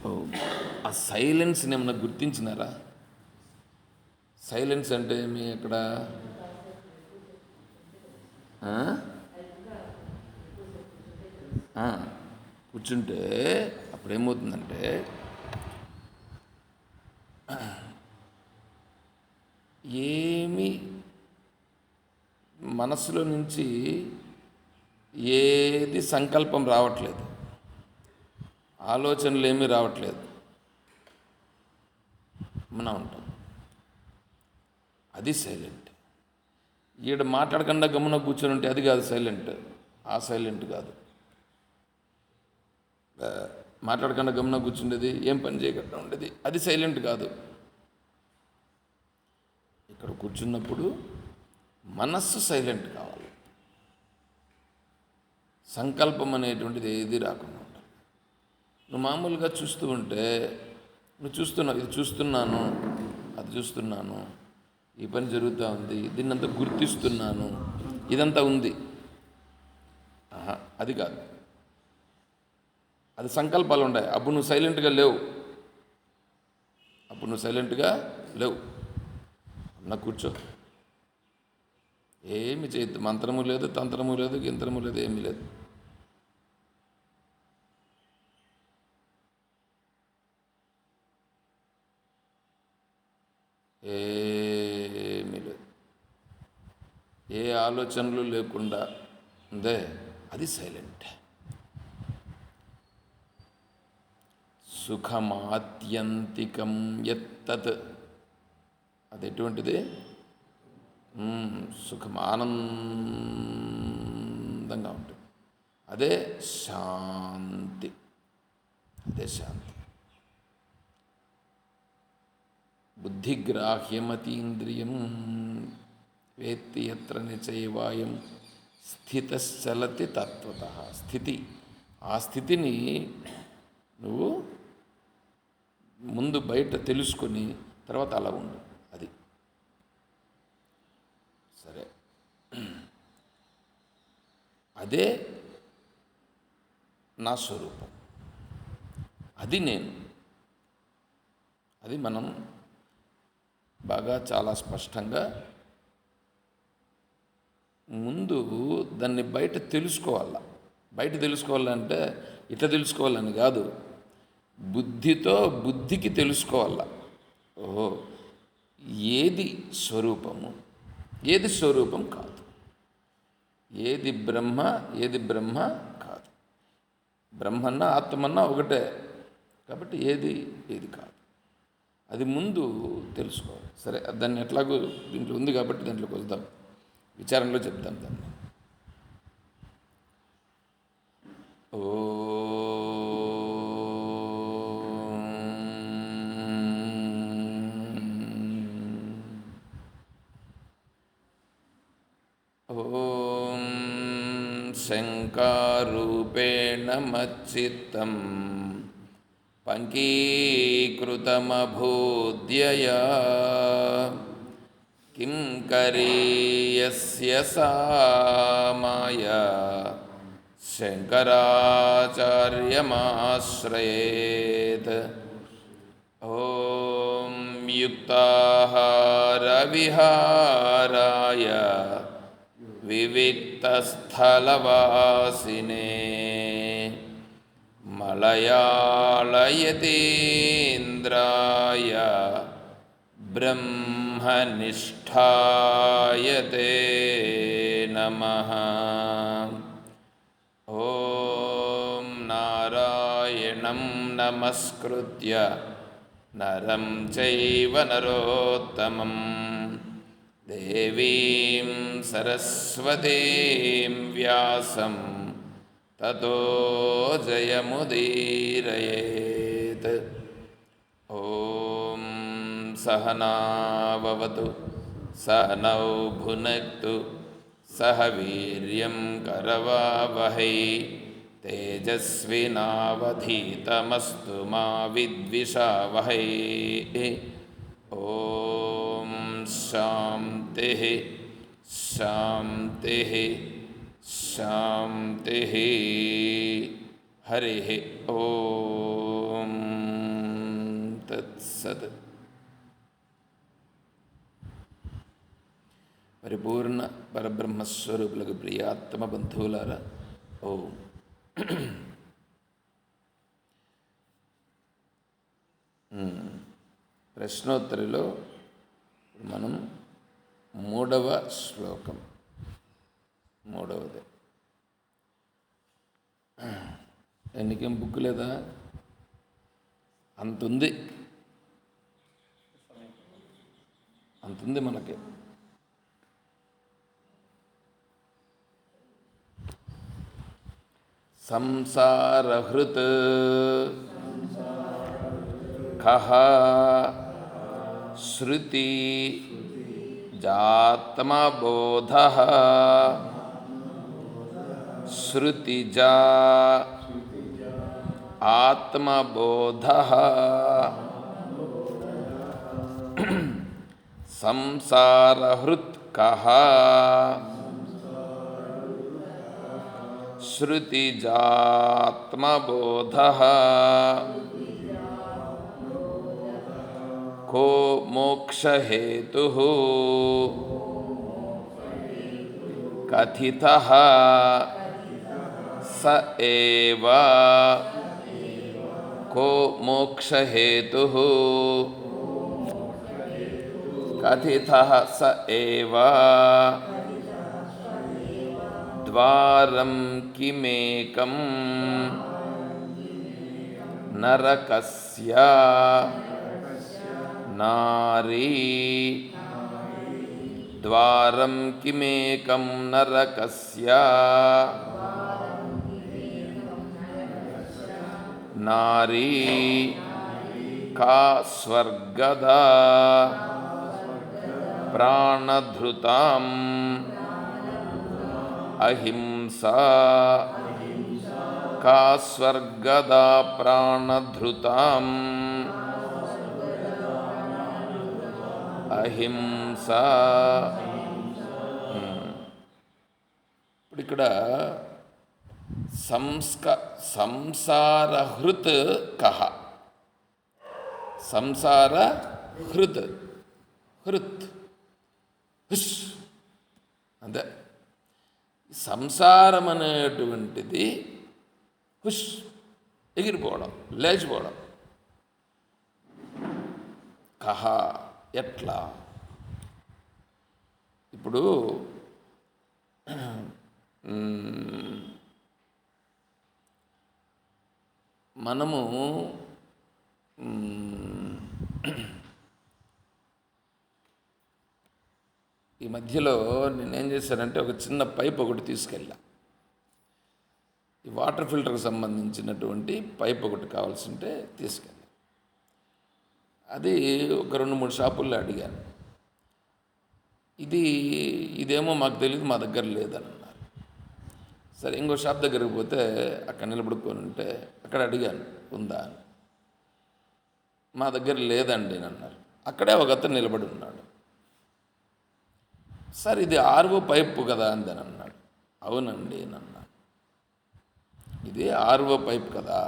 ఓ, ఆ సైలెన్స్ని ఏమన్నా గుర్తించినారా? సైలెన్స్ అంటే మీ అక్కడ ఆ? ఆ, కూర్చుంటే అప్పుడేమవుతుందంటే ఏమి మనసులో నుంచి ఏది సంకల్పం రావట్లేదు, ఆలోచనలు ఏమీ రావట్లేదు, మనం ఉంటాం. అది సైలెంట్. ఈడ మాట్లాడకుండా గమ్మున కూర్చొని ఉంటే అది కాదు సైలెంట్. ఆ సైలెంట్ కాదు. మాట్లాడకుండా గమ్మున కూర్చుండేది, ఏం పని చేయకుండా ఉండేది, అది సైలెంట్ కాదు. ఇక్కడ కూర్చున్నప్పుడు మనస్సు సైలెంట్ కావాలి. సంకల్పం అనేటువంటిది ఏది రాకుండా ఉండాలి. నువ్వు మామూలుగా చూస్తూ ఉంటే నువ్వు చూస్తున్నావు, ఇది చూస్తున్నాను, అది చూస్తున్నాను, ఈ పని జరుగుతూ ఉంది, దీన్నంతా గుర్తిస్తున్నాను, ఇదంతా ఉంది. అది కాదు. అది సంకల్పాలు ఉన్నాయి. అప్పుడు నువ్వు సైలెంట్గా లేవు. నా కూర్చో. ఏమి చేయొద్దు. మంత్రము లేదు, తంత్రము లేదు, గింత్రము లేదు, ఏమీ లేదు. ఏమీ లేదు. ఏ ఆలోచనలు లేకుండా ఉందే, అది సైలెంట్. సుఖమాత్యంతికం యత్తత్, అది ఎటువంటిది? సుఖం, ఆనందంగా ఉంటుంది. అదే శాంతి. బుద్ధిగ్రాహ్యమతీంద్రియం వేత్తి యత్ర నిచైవాయం స్థితశ్చలతి తత్వతః. స్థితి, ఆ స్థితిని నువ్వు ముందు బయట తెలుసుకొని తర్వాత అలా ఉండు. అది సరే. అదే నా స్వరూపం, అది నేను. అది మనం బాగా చాలా స్పష్టంగా ముందు దాన్ని బయట తెలుసుకోవాలా. బయట తెలుసుకోవాలంటే ఇట్లా తెలుసుకోవాలని కాదు, బుద్ధితో బుద్ధికి తెలుసుకోవాలా. ఓహో, ఏది స్వరూపము, ఏది స్వరూపం కాదు, ఏది బ్రహ్మ, ఏది బ్రహ్మ కాదు. బ్రహ్మన్నా ఆత్మన్నా ఒకటే, కాబట్టి ఏది కాదు, అది ముందు తెలుసుకోవాలి. సరే, దాన్ని ఎట్లాగో దీంట్లో ఉంది కాబట్టి దాంట్లోకి వద్దాం, విచారంలో చెప్తాం దాన్ని. ఓ ఓం శంకారూపేణ మచ్చిత్తం పంకీకృతమభూద్యయా కిం కరీయస్య సా మాయా శంకరాచార్యమాశ్రయేత్. ఓం యుక్తాహార విహారాయ వివిక్తస్థలవాసినే మలయాళయతీంద్రాయ బ్రహ్మనిష్ఠాయతే నమః. ఓం నారాయణం నమస్కృత్య నరం చైవ నరోత్తమం దేవీం సరస్వతీం వ్యాసం తతో జయముదీరయేత్. ఓం సహనావవతు సహనౌ భునక్తు సహ వీర్యం కరవావహై తేజస్వినావధీతమస్తు మా విద్విషావహై. ఓం శాంతి శాంతి శాంతి. హరి ఓం. తత్సత్. పరిపూర్ణ పరబ్రహ్మస్వరూపులకు ప్రియాత్మ బంధువులారా, ఓం. ప్రశ్నోత్తరిలో మనం 3వ శ్లోకం, 3వది. ఎన్నికేం బుక్ లేదా? అంతుంది మనకి. సంసారహృత్ కః శృతి జాత్మబోధః శృతిజా ఆత్మబోధః సంసారహృత్ కః శృతిజాత్మబోధః కో మోక్షహేతుః కథితః స ఏవ. కో మోక్షహేతుః కథితః స ఏవ. ద్వారం కిమేకం నరకస్య నారీ. ద్వారం కిమేకం నరకస్య నారీ. కా స్వర్గదా ప్రాణధృతాం అహింసా. కా స్వర్గదా ప్రాణధృతాం అహింసా. ఇప్పుడు ఇక్కడ సంసారహృత్ కః. సంసారహృత్, హృత్ హుష్ అంతే. సంసారం అనేటువంటిది హుష్ ఎగిరిపోవడం, లేచిపోవడం. కహ ఎట్లా? ఇప్పుడు మనము ఈ మధ్యలో నేనేం చేశానంటే ఒక చిన్న పైప్ ఒకటి తీసుకెళ్ళా. ఈ వాటర్ ఫిల్టర్కి సంబంధించినటువంటి పైప్ ఒకటి కావాల్సి ఉంటే తీసుకెళ్ళా. అది ఒక 2-3 షాపుల్లో అడిగాను. ఇదేమో మాకు తెలియదు, మా దగ్గర లేదని అన్నారు. సరే ఇంకో షాప్ దగ్గరికి పోతే అక్కడ నిలబడుకొని ఉంటే అక్కడ అడిగాను ఉందా అని. మా దగ్గర లేదండి అని అన్నారు. అక్కడే ఒక అతను నిలబడి ఉన్నాడు. సార్ ఇది ఆర్వో పైపు కదా అందని అన్నాడు. అవునండి అని అన్నాడు. ఇది ఆర్వో పైప్ కదా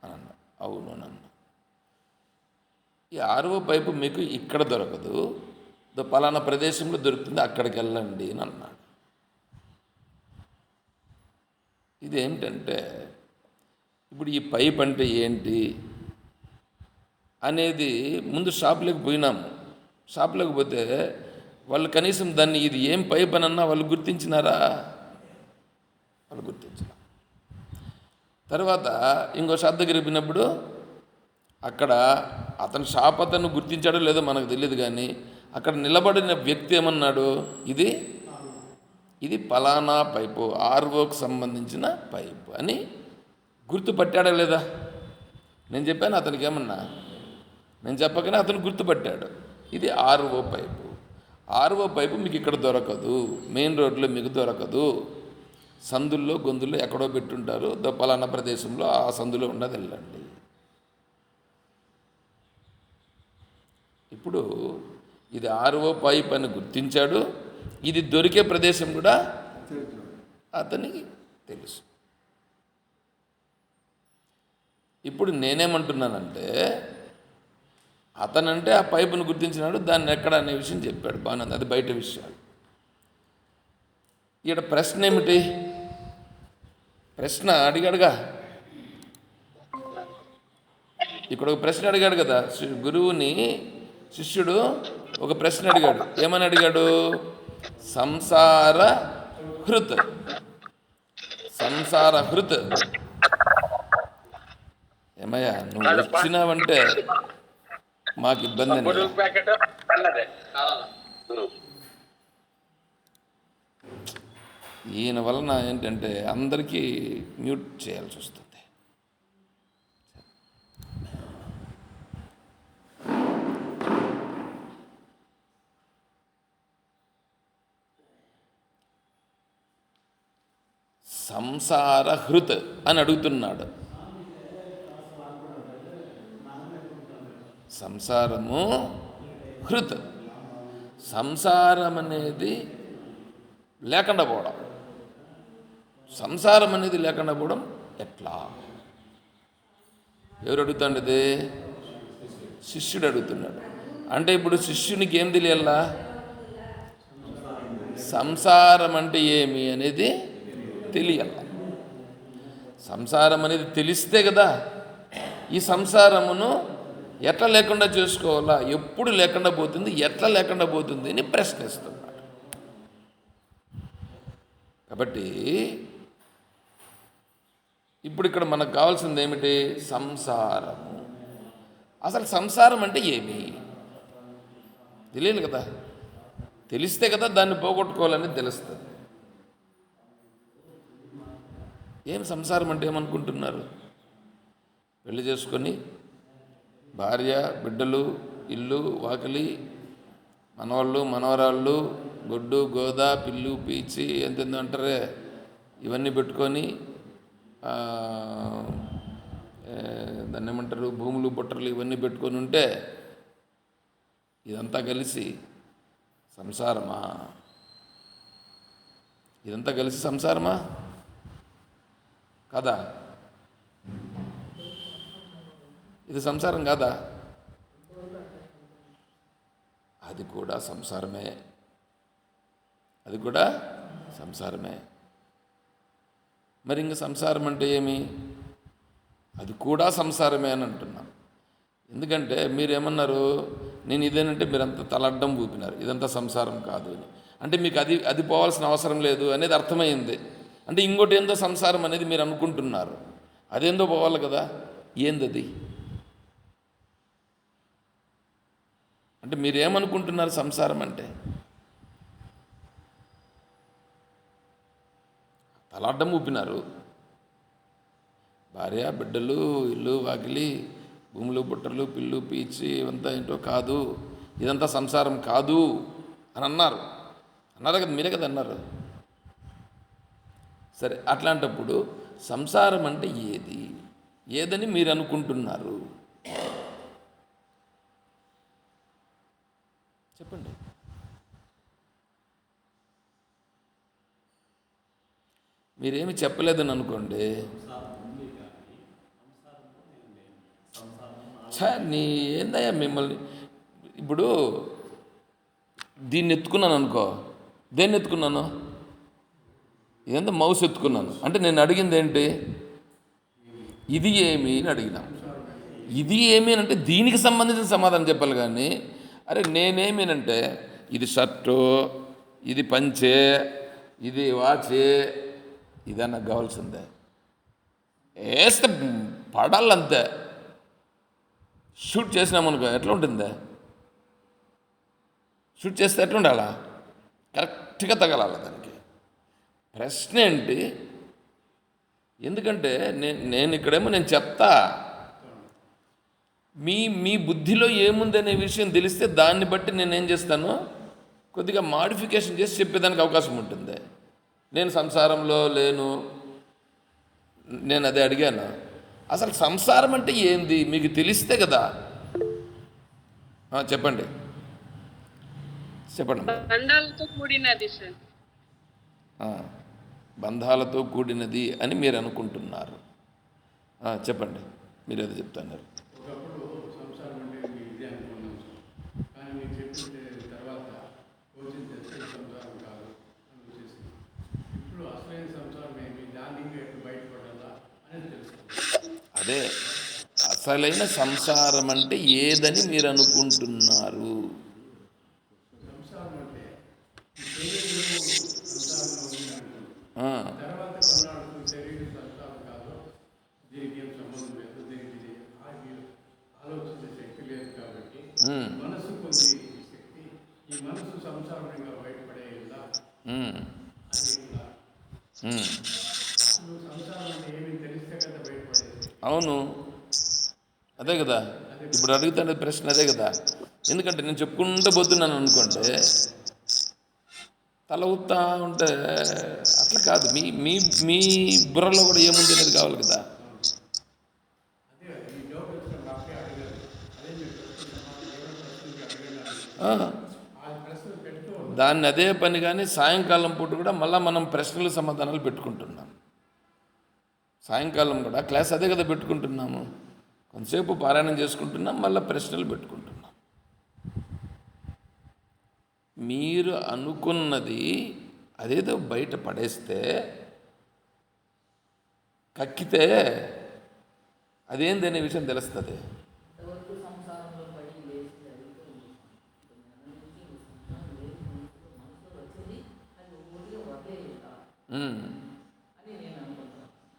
అని అన్నాడు. అవును అని అన్నాడు. ఈ ఆర్వో పైపు మీకు ఇక్కడ దొరకదు, పలానా ప్రదేశంలో దొరుకుతుంది, అక్కడికి వెళ్ళండి అని అన్నాడు. ఇదేంటంటే ఇప్పుడు ఈ పైప్ అంటే ఏంటి అనేది ముందు షాపులోకి పోయినాము. షాపులోకి పోతే వాళ్ళు కనీసం దాన్ని ఇది ఏం పైప్ అని అన్నా వాళ్ళు గుర్తించినారా? వాళ్ళు గుర్తించారు. తర్వాత ఇంకో షాప్ దగ్గరికి పోయినప్పుడు అక్కడ అతను షాప్ అతను గుర్తించాడో లేదో మనకు తెలియదు, కానీ అక్కడ నిలబడిన వ్యక్తి ఏమన్నాడు, ఇది పలానా పైపు, ఆర్వోకి సంబంధించిన పైపు అని గుర్తుపట్టాడా లేదా? నేను చెప్పాను అతనికి ఏమన్నా, నేను చెప్పగానే అతను గుర్తుపట్టాడు. ఇది ఆర్వో పైపు. ఆర్వో పైపు మీకు ఇక్కడ దొరకదు, మెయిన్ రోడ్లో మీకు దొరకదు, సందుల్లో గొంతుల్లో ఎక్కడో పెట్టుంటారు, పలానా ప్రదేశంలో ఆ సందులో ఉండదు, వెళ్ళండి. ఇప్పుడు ఇది ఆర్వో పైప్ అని గుర్తించాడు. ఇది దొరికే ప్రదేశం కూడా అతనికి తెలుసు. ఇప్పుడు నేనేమంటున్నానంటే అతనంటే ఆ పైపును గుర్తించినాడు, దాన్ని ఎక్కడ అనే విషయం చెప్పాడు, బాగుంది, అది బయట విషయాలు. ఇక్కడ ప్రశ్న ఏమిటి? ప్రశ్న అడిగాడుగా, ఇక్కడ ఒక ప్రశ్న అడిగాడు కదా గురువుని. శిష్యుడు ఒక ప్రశ్న అడిగాడు. ఏమని అడిగాడు? సంసార హృత్, సంసార హృత్. ఏమయ్యా నువ్వు వచ్చినావంటే మాకు ఇబ్బంది అండి. ఈయన వలన ఏంటంటే అందరికీ మ్యూట్ చేయాల్సి వస్తుంది. సంసార హృత్ అని అడుగుతున్నాడు. సంసారము హృత్, సంసారం అనేది లేకుండా పోవడం. సంసారం అనేది లేకుండా పోవడం ఎట్లా? ఎవరు అడుగుతాండది? శిష్యుడు అడుగుతున్నాడు. అంటే ఇప్పుడు శిష్యునికి ఏం తెలియాలా? సంసారం అంటే ఏమి అనేది తెలియాల. సంసారం అనేది తెలిస్తే కదా ఈ సంసారమును ఎట్లా లేకుండా చేసుకోవాలా, ఎప్పుడు లేకుండా పోతుంది, ఎట్లా లేకుండా పోతుంది అని ప్రశ్నిస్తున్నాడు. కాబట్టి ఇప్పుడు ఇక్కడ మనకు కావాల్సింది ఏమిటి? సంసారము. అసలు సంసారం అంటే ఏమి తెలియదు కదా. తెలిస్తే కదా దాన్ని పోగొట్టుకోవాలని తెలుస్తుంది. ఏం సంసారం అంటే ఏమనుకుంటున్నారు? పెళ్లి చేసుకొని భార్య, బిడ్డలు, ఇల్లు, వాకిలి, మనవాళ్ళు, మనవరాళ్ళు, గొడ్డు, గోద, పిల్లు, పీచి, ఎంతెందో అంటారే, ఇవన్నీ పెట్టుకొని దాన్ని ఏమంటారు, భూములు, బుట్టలు ఇవన్నీ పెట్టుకొని ఉంటే ఇదంతా కలిసి సంసారమా? ఇదంతా కలిసి సంసారమా కాదా? ఇది సంసారం కాదా? అది కూడా సంసారమే, అది కూడా సంసారమే. మరి ఇంక సంసారం అంటే ఏమి? అది కూడా సంసారమే అని అంటున్నాం. ఎందుకంటే మీరేమన్నారు, నేను ఇదేనంటే మీరంతా తలడ్డం ఊపినారు, ఇదంతా సంసారం కాదు అని. అంటే మీకు అది అది పోవాల్సిన అవసరం లేదు అనేది అర్థమైంది. అంటే ఇంకోటి ఏందో సంసారం అనేది మీరు అనుకుంటున్నారు, అదేందో పోవాలి కదా. ఏందది? అంటే మీరేమనుకుంటున్నారు సంసారం అంటే? తలాడ్డం ఊపినారు. భార్య, బిడ్డలు, ఇల్లు, వాకిలి, భూములు, బుట్టలు, పిల్లు, పీచి ఇవంతా ఏంటో కాదు, ఇదంతా సంసారం కాదు అని అన్నారు. అన్నారు కదా, మీరే కదా అన్నారు. సరే, అట్లాంటప్పుడు సంసారం అంటే ఏది, ఏదని మీరు అనుకుంటున్నారు? చెప్పండి. మీరేమి చెప్పలేదని అనుకోండి, నీ ఏందయ్యా మిమ్మల్ని. ఇప్పుడు దీన్ని ఎత్తుకున్నాను అనుకో, దేన్ని ఎత్తుకున్నాను? ఇదంతా మౌస్ ఎత్తుకున్నాను అంటే నేను అడిగింది ఏంటి? ఇది ఏమి అని అడిగినా. ఇది ఏమి అంటే దీనికి సంబంధించిన సమాధానం చెప్పాలి. కానీ అరే నేనేమేనంటే ఇది షర్టు, ఇది పంచే, ఇది వాచే, ఇదే నాకు కావాల్సిందే. వేస్తే పడాలంతే. షూట్ చేసినామనుకో ఎట్లా ఉంటుందే? షూట్ చేస్తే ఎట్లా ఉండాలా? కరెక్ట్గా తగలాలి దానికి. ప్రశ్న ఏంటి? ఎందుకంటే నేను ఇక్కడేమో నేను చెప్తా, మీ బుద్ధిలో ఏముందనే విషయం తెలిస్తే దాన్ని బట్టి నేనేం చేస్తాను, కొద్దిగా మాడిఫికేషన్ చేసి చెప్పేదానికి అవకాశం ఉంటుంది. నేను సంసారంలో లేను, నేను అదే అడిగాను. అసలు సంసారం అంటే ఏంది మీకు తెలిస్తే కదా. చెప్పండి చెప్పండి. బంధాలతో కూడినది సార్. బంధాలతో కూడినది అని మీరు అనుకుంటున్నారు. చెప్పండి, మీరు ఏదో చెప్తున్నారు. అదే అసలైన సంసారం అంటే ఏదని మీరు అనుకుంటున్నారు? ఆ, ఉమ్, ఉమ్, ఉమ్. అవును, అదే కదా. ఇప్పుడు అడుగుతున్న ప్రశ్న అదే కదా. ఎందుకంటే నేను చెప్పుకుంటూ పోతున్నాను అనుకోండి, తల ఊపుతా ఉంటే అట్లా కాదు. మీ మీ మీ బుర్రలో కూడా ఏముంది అనేది కావాలి కదా. ఆ, దాన్ని అదే పని కానీ సాయంకాలం పూట కూడా మళ్ళీ మనం ప్రశ్నలు సమాధానాలు పెట్టుకుంటున్నాం. సాయంకాలం కూడా క్లాస్ అదే కదా పెట్టుకుంటున్నాము. కొంతసేపు పారాయణం చేసుకుంటున్నాం, మళ్ళీ ప్రశ్నలు పెట్టుకుంటున్నాం. మీరు అనుకున్నది అదేదో బయట పడేస్తే, కక్కితే అదేంది అనే విషయం తెలుస్తుంది. ఉమ్,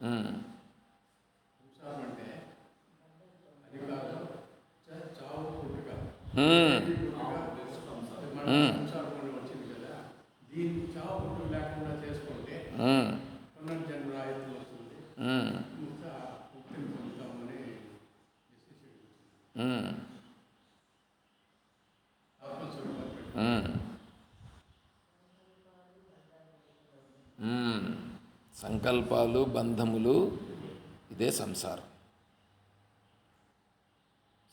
ఉమ్, ఉమ్, ఉమ్, ఉమ్, ఉమ్, ఉమ్, ఉమ్, ఉమ్. సంకల్పాలు బంధములు, ఇదే సంసారం.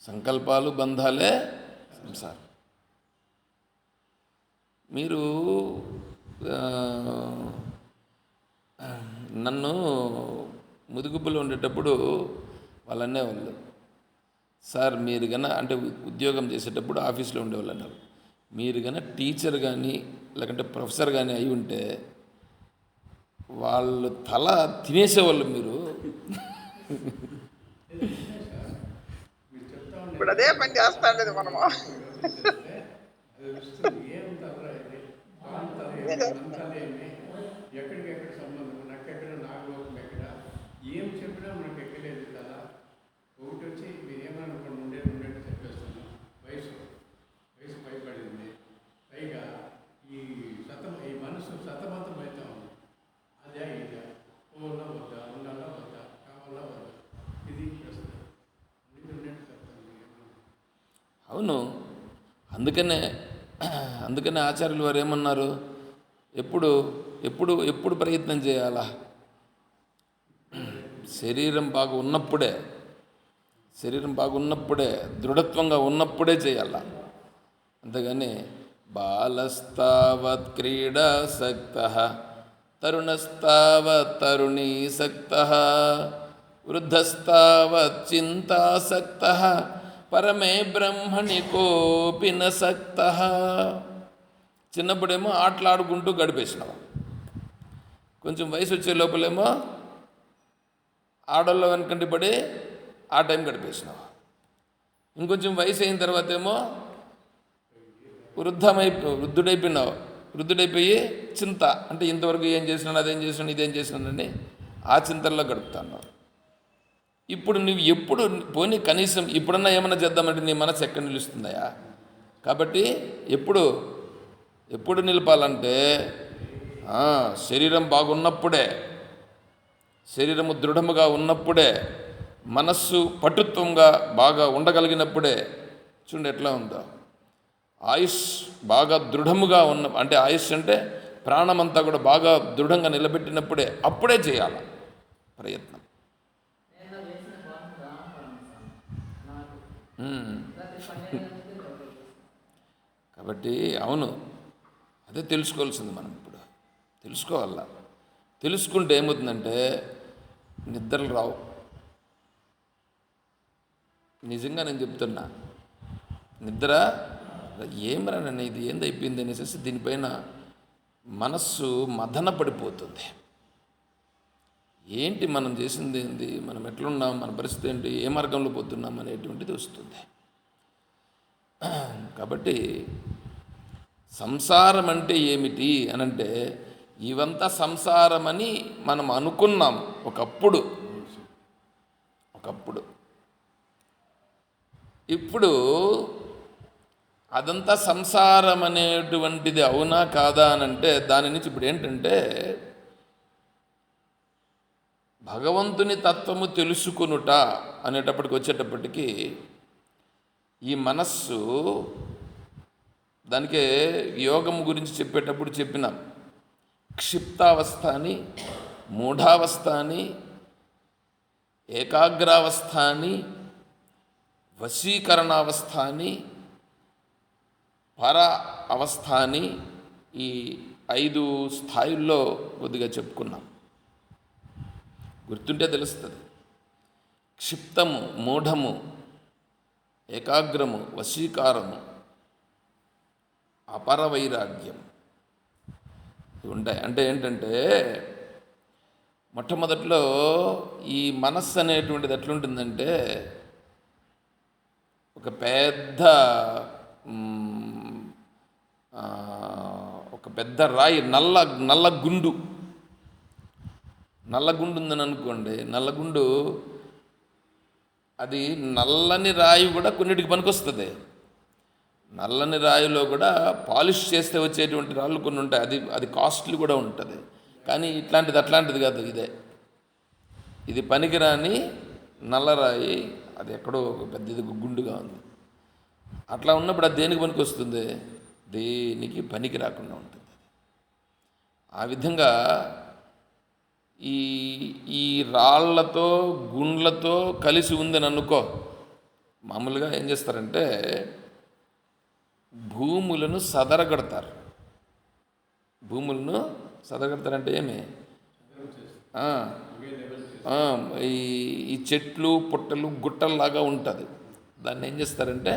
సంకల్పాలు బంధాలే సంసారం. మీరు ఆ, నన్ను ముదుగుబ్బులో ఉండేటప్పుడు వాళ్ళు అనేవాళ్ళు, సార్ మీరు అంటే ఉద్యోగం చేసేటప్పుడు ఆఫీస్లో ఉండేవాళ్ళు అన్నారు, మీరు టీచర్ కానీ లేకంటే ప్రొఫెసర్ కానీ అయి ఉంటే వాళ్ళు తల తినేసేవాళ్ళు మీరు. ఇప్పుడు అదే పని చేస్తా ఉండేది మనము. అవును, అందుకనే అందుకనే ఆచార్యులు వారు ఏమన్నారు, ఎప్పుడు ఎప్పుడు ఎప్పుడు ప్రయత్నం చేయాలా? శరీరం బాగున్నప్పుడే దృఢత్వంగా ఉన్నప్పుడే చేయాల. అంతేగాని బాలస్తావత్ క్రీడాసక్త, తరుణస్తావత్ తరుణీసక్త, వృద్ధస్తావత్ చింతాసక్త, పరమే బ్రహ్మణి కోపి న సక్త. చిన్నప్పుడేమో ఆటలాడుకుంటూ గడిపేసినావు, కొంచెం వయసు వచ్చే లోపలేమో ఆడోళ్ళ వెనకంటి పడి ఆ టైం గడిపేసినావు. ఇంకొంచెం వయసు అయిన తర్వాత ఏమో వృద్ధుడైపోయి చింత, అంటే ఇంతవరకు ఏం చేసినాను, అదేం చేసినాను, ఇదేం చేసినానని ఆ చింతల్లో గడుపుతున్నావు. ఇప్పుడు నువ్వు ఎప్పుడు పోనీ కనీసం ఇప్పుడన్నా ఏమన్నా చేద్దామంటే నీ మనసు ఎక్కడ నిలుస్తుందయా? కాబట్టి ఎప్పుడు నిలపాలంటే శరీరం బాగున్నప్పుడే, శరీరము దృఢముగా ఉన్నప్పుడే, మనస్సు పటుత్వంగా బాగా ఉండగలిగినప్పుడే. చూడండి ఎట్లా ఉందో, ఆయుష్ బాగా దృఢముగా అంటే ఆయుష్ అంటే ప్రాణమంతా కూడా బాగా దృఢంగా నిలబెట్టినప్పుడే, అప్పుడే చేయాలి ప్రయత్నం. కాబట్టి అవును, అదే తెలుసుకోవాల్సింది మనం. ఇప్పుడు తెలుసుకోవాలా. తెలుసుకుంటే ఏమవుతుందంటే నిద్రలు రావు. నిజంగా నేను చెప్తున్నా, నిద్ర ఏమరా నన్ను ఇది ఏందైపోయింది అనేసి దీనిపైన మనస్సు మదన పడిపోతుంది. ఏంటి మనం చేసింది ఏంది, మనం ఎట్లున్నాం, మన పరిస్థితి ఏంటి, ఏ మార్గంలో పోతున్నాం అనేటువంటిది వస్తుంది. కాబట్టి సంసారం అంటే ఏమిటి అనంటే, ఇవంతా సంసారమని మనం అనుకున్నాం ఒకప్పుడు. ఇప్పుడు అదంతా సంసారం అనేటువంటిది అవునా కాదా అనంటే, దాని నుంచి ఇప్పుడు ఏంటంటే భగవంతుని తత్వము తెలుసుకొనుట అనేటప్పటికి వచ్చేటప్పటికి ఈ మనస్సు, దానికే యోగము గురించి చెప్పేటప్పుడు చెప్పినాం, క్షిప్తావస్థ అని, మూఢావస్థ అని, ఏకాగ్రావస్థ అని, వశీకరణావస్థ అని, పర అవస్థ అని, ఈ 5 స్థాయిల్లో కొద్దిగా చెప్పుకున్నాం. గుర్తుంటే తెలుస్తుంది. క్షిప్తము, మూఢము, ఏకాగ్రము, వశీకారము, అపర వైరాగ్యం ఇవి ఉంటాయి. అంటే ఏంటంటే మొట్టమొదట్లో ఈ మనస్సు అనేటువంటిది ఎట్లుంటుందంటే ఒక పెద్ద రాయి, నల్ల గుండు ఉందని అనుకోండి. నల్లగుండు అది నల్లని రాయి కూడా కొన్నిటికి పనికొస్తుంది. నల్లని రాయిలో కూడా పాలిష్ చేస్తే వచ్చేటువంటి రాళ్ళు కొన్ని ఉంటాయి. అది కాస్ట్లీ కూడా ఉంటుంది. కానీ అట్లాంటిది కాదు. ఇది పనికిరాని నల్లరాయి, అది ఎక్కడో పెద్దది గుండుగా ఉంది. అట్లా ఉన్నప్పుడు అది దేనికి పనికి వస్తుంది? దేనికి పనికి రాకుండా ఉంటుంది. ఆ విధంగా ఈ రాళ్లతో గుండ్లతో కలిసి ఉందని అనుకో. మామూలుగా ఏం చేస్తారంటే భూములను సదరగడతారు. సదరగడతారంటే ఏమి, ఈ చెట్లు పుట్టలు గుట్టల్లాగా ఉంటుంది. దాన్ని ఏం చేస్తారంటే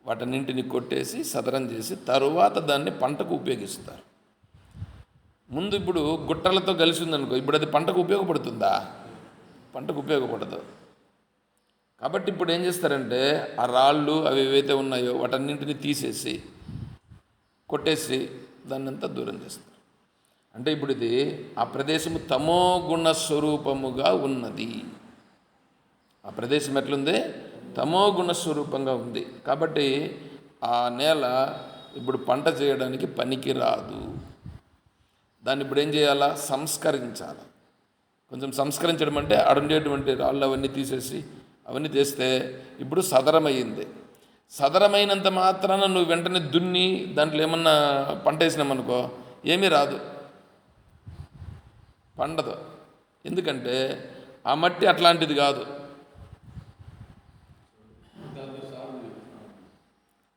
వాటన్నింటిని కొట్టేసి సదరం చేసి తరువాత దాన్ని పంటకు ఉపయోగిస్తారు. ముందు ఇప్పుడు గుట్టలతో కలిసి ఉందనుకో, ఇప్పుడు అది పంటకు ఉపయోగపడుతుందా? పంటకు ఉపయోగపడదు. కాబట్టి ఇప్పుడు ఏం చేస్తారంటే ఆ రాళ్ళు అవి ఏవైతే ఉన్నాయో వాటన్నింటినీ తీసేసి కొట్టేసి దాన్ని అంతా దూరం చేస్తారు. అంటే ఇప్పుడు ఇది ఆ ప్రదేశము తమో గుణ స్వరూపముగా ఉన్నది. ఆ ప్రదేశం ఎట్లుంది? తమో గుణ స్వరూపంగా ఉంది. కాబట్టి ఆ నేల ఇప్పుడు పంట చేయడానికి పనికి రాదు. దాన్ని ఇప్పుడు ఏం చేయాలా? సంస్కరించాలి. కొంచెం సంస్కరించడం అంటే అడుండేటువంటి రాళ్ళు అవన్నీ తీసేసి అవన్నీ చేస్తే ఇప్పుడు సదరమైంది. సదరమైనంత మాత్రాన నువ్వు వెంటనే దున్ని దాంట్లో ఏమన్నా పంట వేసినామనుకో ఏమీ రాదు, పండదు. ఎందుకంటే ఆ మట్టి అట్లాంటిది కాదు.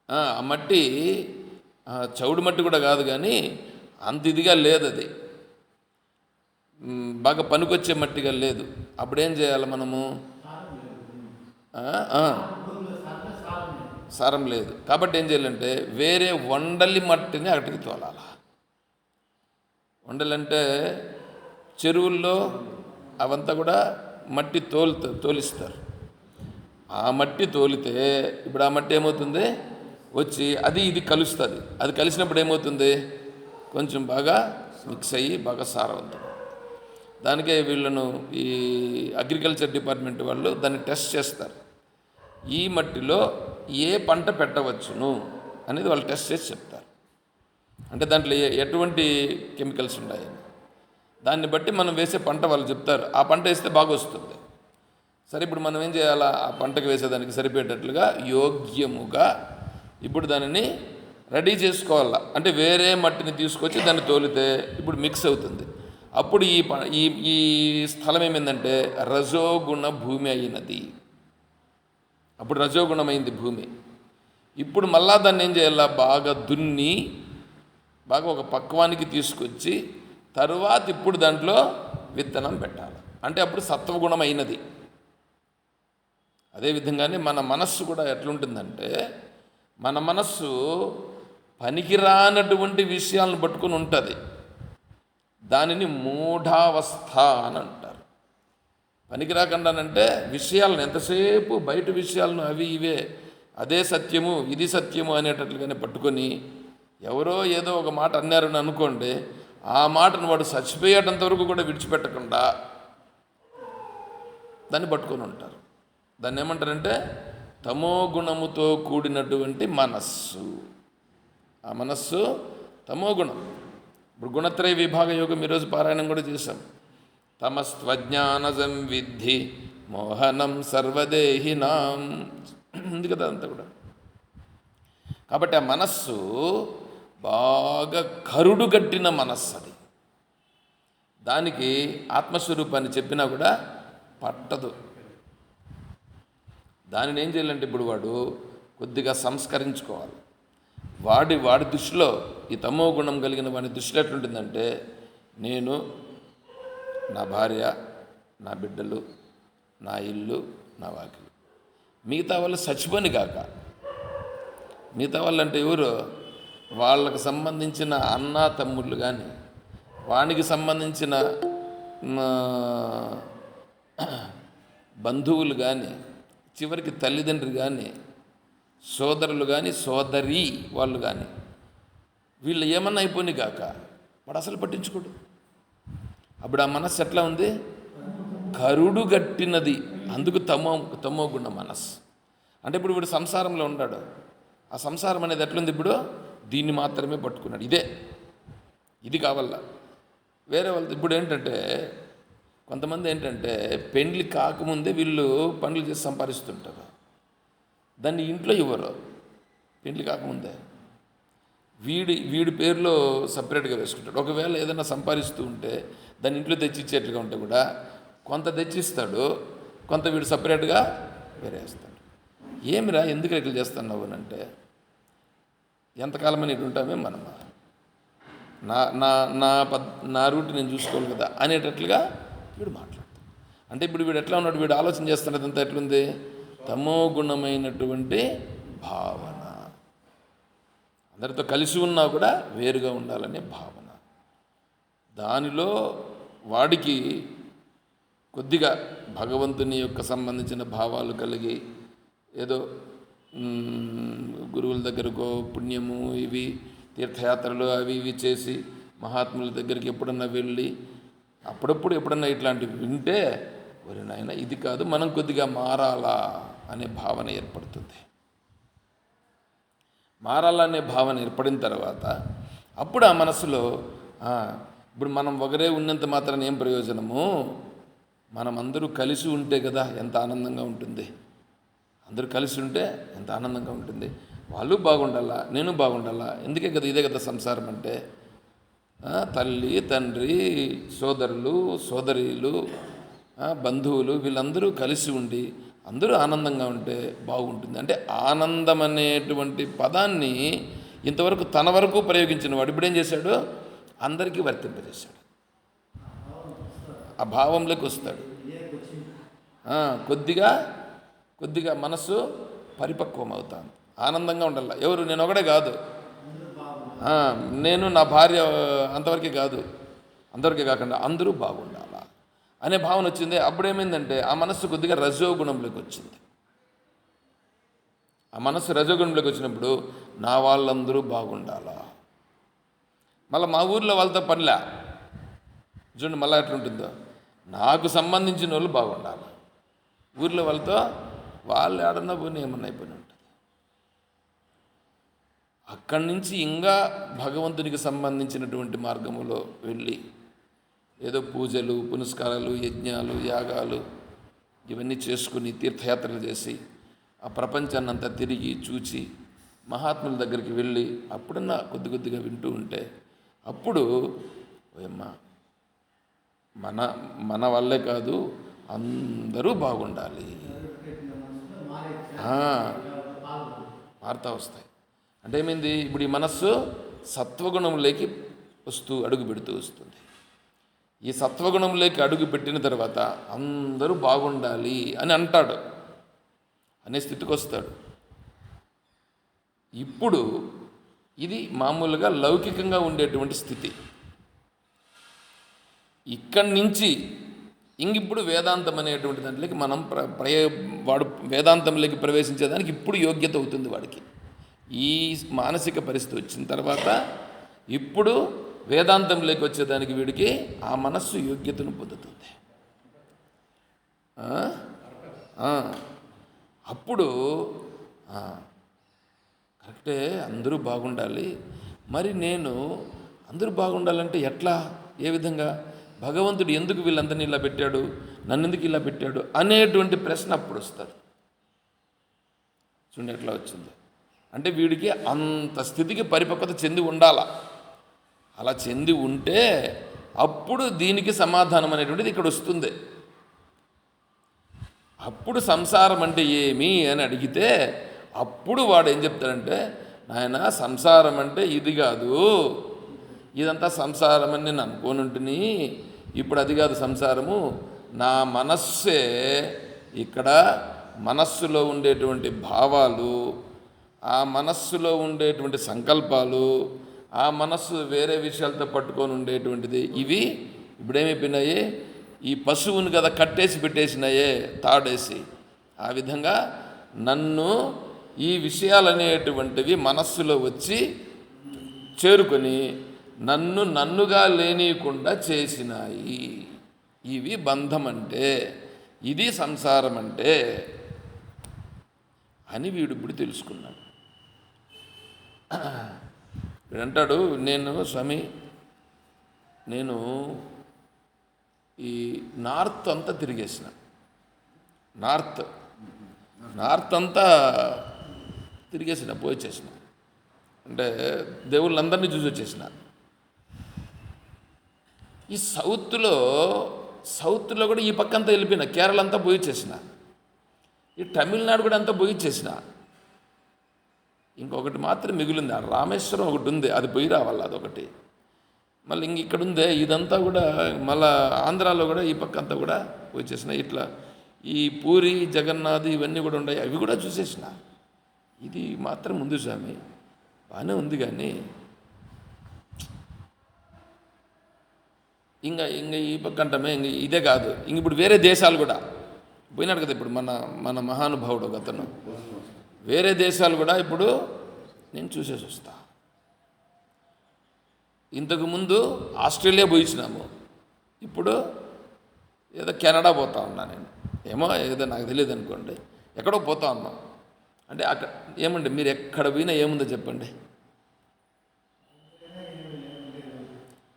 ఆ మట్టి చౌడు మట్టి కూడా కాదు, కానీ అంత ఇదిగా లేదు. అది బాగా పనికొచ్చే మట్టిగా లేదు. అప్పుడేం చేయాలి మనము? సారం లేదు. కాబట్టి ఏం చేయాలంటే వేరే వండలి మట్టిని అక్కడికి తోలాల. వండలంటే చెరువుల్లో అవంతా కూడా మట్టి తోలిస్తారు. ఆ మట్టి తోలితే ఇప్పుడు ఆ మట్టి ఏమవుతుంది? వచ్చి ఇది కలుస్తుంది. అది కలిసినప్పుడు ఏమవుతుంది? కొంచెం బాగా మిక్స్ అయ్యి బాగా సారవంతం. దానికే వీళ్ళను ఈ అగ్రికల్చర్ డిపార్ట్మెంట్ వాళ్ళు దాన్ని టెస్ట్ చేస్తారు. ఈ మట్టిలో ఏ పంట పెట్టవచ్చును అనేది వాళ్ళు టెస్ట్ చేసి చెప్తారు. అంటే దాంట్లో ఎటువంటి కెమికల్స్ ఉన్నాయని దాన్ని బట్టి మనం వేసే పంట వాళ్ళు చెప్తారు. ఆ పంట వేస్తే బాగా వస్తుంది. సరే, ఇప్పుడు మనం ఏం చేయాలా? ఆ పంటకు వేసేదానికి సరిపోయేటట్లుగా యోగ్యముగా ఇప్పుడు దానిని రెడీ చేసుకోవాలా. అంటే వేరే మట్టిని తీసుకొచ్చి దాన్ని తోలితే ఇప్పుడు మిక్స్ అవుతుంది. అప్పుడు ఈ స్థలం ఏమైందంటే రజోగుణ భూమి అయినది. అప్పుడు రజోగుణమైంది భూమి. ఇప్పుడు మళ్ళా దాన్ని ఏం చేయాలా? బాగా దున్ని బాగా ఒక పక్వానికి తీసుకొచ్చి తరువాత ఇప్పుడు దాంట్లో విత్తనం పెట్టాలి. అంటే అప్పుడు సత్వగుణం అయినది. అదేవిధంగానే మన మనస్సు కూడా ఎట్లుంటుందంటే మన మనస్సు పనికిరానటువంటి విషయాలను పట్టుకుని ఉంటుంది. దానిని మూఢావస్థ అని అంటారు. పనికి రాకుండానంటే విషయాలను ఎంతసేపు బయట విషయాలను అవి ఇవే అదే సత్యము ఇది సత్యము అనేటట్లుగానే పట్టుకొని ఎవరో ఏదో ఒక మాట అన్నారని అనుకోండి, ఆ మాటను వాడు చచ్చిపోయేటంత వరకు కూడా విడిచిపెట్టకుండా దాన్ని పట్టుకొని ఉంటారు. దాన్ని ఏమంటారంటే తమో గుణముతో కూడినటువంటి మనస్సు. ఆ మనస్సు తమో గుణం. ఇప్పుడు గుణత్రయ విభాగ యోగం ఈరోజు పారాయణం కూడా చేశాం. తమస్త్వజ్ఞానజం విద్ధి మోహనం సర్వదేహినాం ఉంది కదా అంతా కూడా. కాబట్టి ఆ మనస్సు బాగా కరుడు కట్టిన మనస్సు. అది దానికి ఆత్మస్వరూపాన్ని చెప్పినా కూడా పట్టదు. దానిని ఏం చేయాలంటే ఇప్పుడు వాడు కొద్దిగా సంస్కరించుకోవాలి. వాడి దృష్టిలో ఈ తమో గుణం కలిగిన వాడి దృష్టిలో ఎట్లుంటుందంటే, నేను, నా భార్య, నా బిడ్డలు, నా ఇల్లు, నా వాకిలు, మిగతా వాళ్ళు చచ్చిపోని కాక. మిగతా వాళ్ళు అంటే ఎవరు? వాళ్ళకు సంబంధించిన అన్న తమ్ముళ్ళు కానీ, వానికి సంబంధించిన బంధువులు కానీ, చివరికి తల్లిదండ్రులు కానీ, సోదరులు కానీ, సోదరి వాళ్ళు కానీ, వీళ్ళు ఏమన్నా అయిపోయి కాక వాడు అసలు పట్టించుకోడు. అప్పుడు ఆ మనస్సు ఎట్లా ఉంది? కరుడు గట్టినది. అందుకు తమో గుణ మనస్సు. అంటే ఇప్పుడు వీడు సంసారంలో ఉన్నాడు. ఆ సంసారం అనేది ఎట్లుంది? ఇప్పుడు దీన్ని మాత్రమే పట్టుకున్నాడు. ఇది కావాల. వేరే వాళ్ళు ఇప్పుడు ఏంటంటే, కొంతమంది ఏంటంటే పెండ్లి కాకముందే వీళ్ళు పనులు చేసి సంపాదిస్తుంటారు. దాన్ని ఇంట్లో ఇవ్వరు. పెండ్లి కాకముందే వీడి పేరులో సపరేట్గా వేసుకుంటాడు. ఒకవేళ ఏదైనా సంపాదిస్తూ ఉంటే దాన్ని ఇంట్లో తెచ్చిచ్చేట్లుగా ఉంటే కూడా కొంత తెచ్చిస్తాడు, కొంత వీడు సపరేట్గా వేరేస్తాడు. ఏమిరా ఎందుకు ఇట్లా చేస్తున్నావు అని అంటే, ఎంతకాలమని ఇటు ఉంటామే మనమా, నా రూట్ నేను చూసుకోవాలి కదా అనేటట్లుగా వీడు మాట్లాడతాడు. అంటే ఇప్పుడు వీడు ఎట్లా ఉన్నాడు? వీడు ఆలోచన చేస్తున్నదంతా ఎట్లుంది? తమో గుణమైనటువంటి భావన. అందరితో కలిసి ఉన్నా కూడా వేరుగా ఉండాలనే భావన. దానిలో వాడికి కొద్దిగా భగవంతుని యొక్క సంబంధించిన భావాలు కలిగి ఏదో గురువుల దగ్గరకు పుణ్యము ఇవి తీర్థయాత్రలు అవి ఇవి చేసి మహాత్ముల దగ్గరికి ఎప్పుడన్నా వెళ్ళి అప్పుడప్పుడు ఎప్పుడన్నా ఇట్లాంటివి వింటే, ఒరే నాయన ఇది కాదు, మనం కొద్దిగా మారాలా అనే భావన ఏర్పడుతుంది. మారాలనే భావన ఏర్పడిన తర్వాత అప్పుడు ఆ మనసులో ఇప్పుడు మనం ఒకరే ఉన్నంత మాత్రాన ఏం ప్రయోజనము, మనం అందరూ కలిసి ఉంటే కదా ఎంత ఆనందంగా ఉంటుంది. అందరూ కలిసి ఉంటే ఎంత ఆనందంగా ఉంటుంది. వాళ్ళు బాగుండాలా, నేను బాగుండాలా. ఎందుకే కదా, ఇదే కదా సంసారం అంటే. తల్లి, తండ్రి, సోదరులు, సోదరీలు, బంధువులు వీళ్ళందరూ కలిసి ఉండి అందరూ ఆనందంగా ఉంటే బాగుంటుంది. అంటే ఆనందం అనేటువంటి పదాన్ని ఇంతవరకు తన వరకు ప్రయోగించిన వాడు ఇప్పుడు ఏం చేశాడు? అందరికీ వర్తింపజేశాడు. ఆ భావంలోకి వస్తాడు. కొద్దిగా మనసు పరిపక్వం అవుతాను. ఆనందంగా ఉండాలి. ఎవరు? నేను ఒకడే కాదు, నేను నా భార్య అంతవరకే కాదు, అందరికీ కాకుండా అందరూ బాగుండాలా అనే భావన వచ్చింది. అప్పుడేమైందంటే ఆ మనస్సు కొద్దిగా రజోగుణంలోకి వచ్చింది. ఆ మనస్సు రజోగుణంలోకి వచ్చినప్పుడు నా వాళ్ళందరూ బాగుండాలా. మళ్ళీ మా ఊర్లో వాళ్ళతో పనిలే. చూడండి మళ్ళీ ఎట్లుంటుందో, నాకు సంబంధించిన వాళ్ళు బాగుండాలి. ఊర్లో వాళ్ళతో వాళ్ళు ఆడన్నా పోనీ ఏమన్నా అయిపోయి ఉంటుంది. అక్కడి నుంచి ఇంకా భగవంతునికి సంబంధించినటువంటి మార్గములో వెళ్ళి ఏదో పూజలు, పునస్కారాలు, యజ్ఞాలు, యాగాలు ఇవన్నీ చేసుకుని తీర్థయాత్రలు చేసి ఆ ప్రపంచాన్ని అంతా తిరిగి చూచి మహాత్ముల దగ్గరికి వెళ్ళి అప్పుడన్నా కొద్దిగా వింటూ ఉంటే అప్పుడు ఓయమ్మా మన వల్లే కాదు అందరూ బాగుండాలి వార్త వస్తాయి. అంటే ఏమైంది? ఇప్పుడు ఈ మనస్సు సత్వగుణంలోకి అడుగు పెడుతూ వస్తుంది. ఈ సత్వగుణంలోకి అడుగు పెట్టిన తర్వాత అందరూ బాగుండాలి అని అంటాడు, అనే స్థితికి వస్తాడు. ఇప్పుడు ఇది మామూలుగా లౌకికంగా ఉండేటువంటి స్థితి. ఇక్కడి నుంచి ఇంకిప్పుడు వేదాంతం అనేటువంటి దాంట్లోకి మనం వాడు వేదాంతంలోకి ప్రవేశించేదానికి ఇప్పుడు యోగ్యత అవుతుంది వాడికి. ఈ మానసిక పరిస్థితి వచ్చిన తర్వాత ఇప్పుడు వేదాంతంలోకి వచ్చేదానికి వీడికి ఆ మనస్సు యోగ్యతను పొందుతుంది. అప్పుడు కరెక్టే, అందరూ బాగుండాలి. మరి నేను అందరూ బాగుండాలంటే ఎట్లా, ఏ విధంగా, భగవంతుడు ఎందుకు వీళ్ళందరినీ ఇలా పెట్టాడు, నన్ను ఎందుకు ఇలా పెట్టాడు అనేటువంటి ప్రశ్న అప్పుడు వస్తుంది. చూడండి ఎట్లా వచ్చింది అంటే వీడికి అంత స్థితికి పరిపక్వత చెంది ఉండాల. అలా చెంది ఉంటే అప్పుడు దీనికి సమాధానం అనేటువంటిది ఇక్కడ వస్తుంది. అప్పుడు సంసారం అంటే ఏమి అని అడిగితే అప్పుడు వాడు ఏం చెప్తాడంటే, నాయన సంసారం అంటే ఇది కాదు, ఇదంతా సంసారం అని నేను అనుకోనుంటుని, ఇప్పుడు అది కాదు సంసారము, నా మనస్సే ఇక్కడ, మనస్సులో ఉండేటువంటి భావాలు, ఆ మనస్సులో ఉండేటువంటి సంకల్పాలు, ఆ మనస్సు వేరే విషయాలతో పట్టుకొని ఉండేటువంటిది, ఇవి ఇప్పుడేమైపోయినాయి, ఈ పశువుని కదా కట్టేసి పెట్టేసినాయే తాడేసి, ఆ విధంగా నన్ను ఈ విషయాలనేటువంటివి మనస్సులో వచ్చి చేరుకొని నన్నుగా లేనియకుండా చేసినాయి. ఇవి బంధం అంటే, ఇది సంసారం అంటే అని వీడు ఇప్పుడు తెలుసుకున్నాడు. వీడంటాడు, నేను స్వామి, నేను ఈ నార్త్ అంతా తిరిగేసిన, నార్త్ అంతా తిరిగేసిన, పోయిచేసిన, అంటే దేవుళ్ళందరినీ చూసి వచ్చేసిన. ఈ సౌత్లో కూడా ఈ పక్కంతా వెళ్ళిపోయిన, కేరళ అంతా పోయిచ్చేసిన, ఈ తమిళనాడు కూడా అంతా పోయిచ్చేసిన. ఇంకొకటి మాత్రం మిగిలింది, ఆ రామేశ్వరం ఒకటి ఉంది, అది పోయి రావాలి, అదొకటి. మళ్ళీ ఇంక ఇక్కడ ఉందే, ఇదంతా కూడా మళ్ళా ఆంధ్రాలో కూడా ఈ పక్క అంతా కూడా వచ్చేసిన. ఇట్లా ఈ పూరి, జగన్నాథ్ ఇవన్నీ కూడా ఉన్నాయి, అవి కూడా చూసేసిన. ఇది మాత్రం ఉంది స్వామి, బాగానే ఉంది, కానీ ఇంకా ఈ పక్క అంటామే, ఇంక ఇదే కాదు, ఇంక ఇప్పుడు వేరే దేశాలు కూడా పోయినాడు కదా. ఇప్పుడు మన మహానుభావుడు ఒక అతను, వేరే దేశాలు కూడా ఇప్పుడు నేను చూసేసి వస్తా. ఇంతకుముందు ఆస్ట్రేలియా పోయించినాము, ఇప్పుడు ఏదో కెనడా పోతా ఉన్నా నేను, ఏదో నాకు తెలియదు అనుకోండి, ఎక్కడో పోతా ఉన్నాం. అంటే అక్కడ ఏమండి, మీరు ఎక్కడ పోయినా ఏముందో చెప్పండి,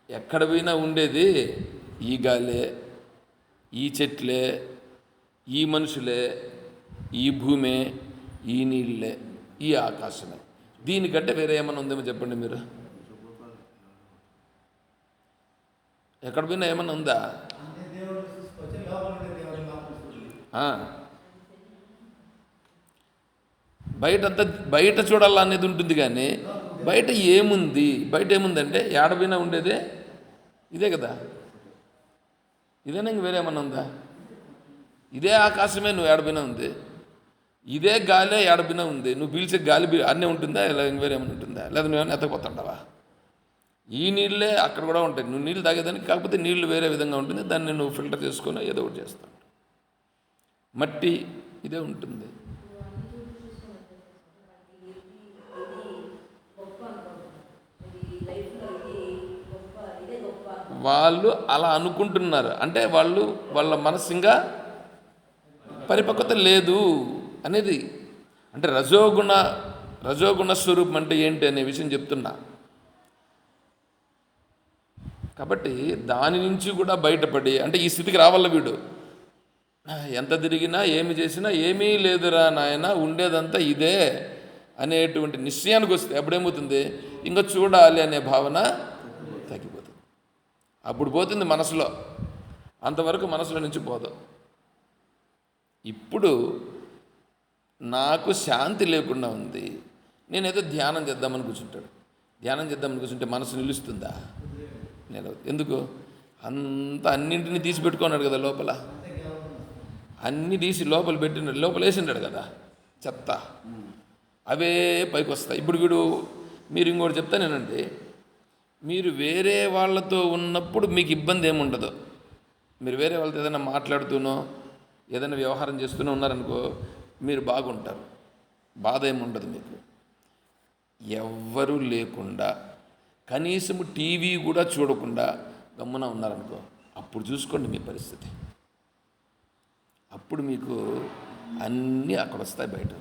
ఎక్కడ పోయినా ఉండేది ఈ గాలే, ఈ చెట్లే, ఈ మనుషులే, ఈ భూమే, ఈ నీళ్ళే, ఈ ఆకాశమే. దీనికంటే వేరే ఏమైనా ఉందేమో చెప్పండి మీరు, ఎక్కడ పోయినా ఏమన్నా ఉందా? బయట చూడాలనేది ఉంటుంది, కానీ బయట ఏముందంటే ఏడపోయినా ఉండేదే ఇదే కదా. ఇదేనా, ఇంక వేరే ఏమన్నా ఉందా? ఇదే ఆకాశమే నువ్వు ఏడపోయినా ఉంది, ఇదే గాలే ఏడపోయినా ఉంది, నువ్వు పీల్చే గాలి అన్నీ ఉంటుందా, ఇలా ఇంక వేరే ఏమైనా ఉంటుందా? లేదా నువ్వేమైనా ఎత్తకపోతుంటావా? ఈ నీళ్ళే అక్కడ కూడా ఉంటాయి, నువ్వు నీళ్ళు తాగేదానికి, కాకపోతే నీళ్ళు వేరే విధంగా ఉంటుంది, దాన్ని నువ్వు ఫిల్టర్ చేసుకొని ఏదో ఒకటి చేస్తావు. మట్టి ఇదే ఉంటుంది. వాళ్ళు అలా అనుకుంటున్నారు, అంటే వాళ్ళ మనసు ఇంకా పరిపక్వత లేదు అనేది. అంటే రజోగుణ స్వరూపం అంటే ఏంటి అనే విషయం చెప్తున్నా. కాబట్టి దాని నుంచి కూడా బయటపడి, అంటే ఈ స్థితికి రావాల వీడు, ఎంత తిరిగినా ఏమి చేసినా ఏమీ లేదురా నాయన, ఉండేదంతా ఇదే అనేటువంటి నిశ్చయానికి వస్తే అప్పుడేమవుతుంది, ఇంకా చూడాలి అనే భావన తగ్గిపోతుంది. అప్పుడు పోతుంది మనసులో, అంతవరకు మనసులో నుంచి పోదు. ఇప్పుడు నాకు శాంతి లేకుండా ఉంది, నేనేదో ధ్యానం చేద్దామని కూర్చుంటాడు. ధ్యానం చేద్దామని కూర్చుంటే మనసు నిలుస్తుందా? నేను ఎందుకు అన్నింటినీ తీసి పెట్టుకున్నాడు కదా లోపల, అన్నీ తీసి లోపల పెట్టినాడు, లోపల వేసిండాడు కదా చెత్త, అవే పైకి వస్తాయి. ఇప్పుడు మీరు ఇంకోటి చెప్తానేనండి, మీరు వేరే వాళ్ళతో ఉన్నప్పుడు మీకు ఇబ్బంది ఏముండదు, మీరు వేరే వాళ్ళతో ఏదైనా మాట్లాడుతూనో ఏదైనా వ్యవహారం చేస్తూనో ఉన్నారనుకో, మీరు బాగుంటారు, బాధ ఏమి ఉండదు మీకు. ఎవ్వరూ లేకుండా కనీసం టీవీ కూడా చూడకుండా గమ్మున ఉన్నారనుకో, అప్పుడు చూసుకోండి మీ పరిస్థితి. అప్పుడు మీకు అన్నీ అక్కడ వస్తాయి, బయట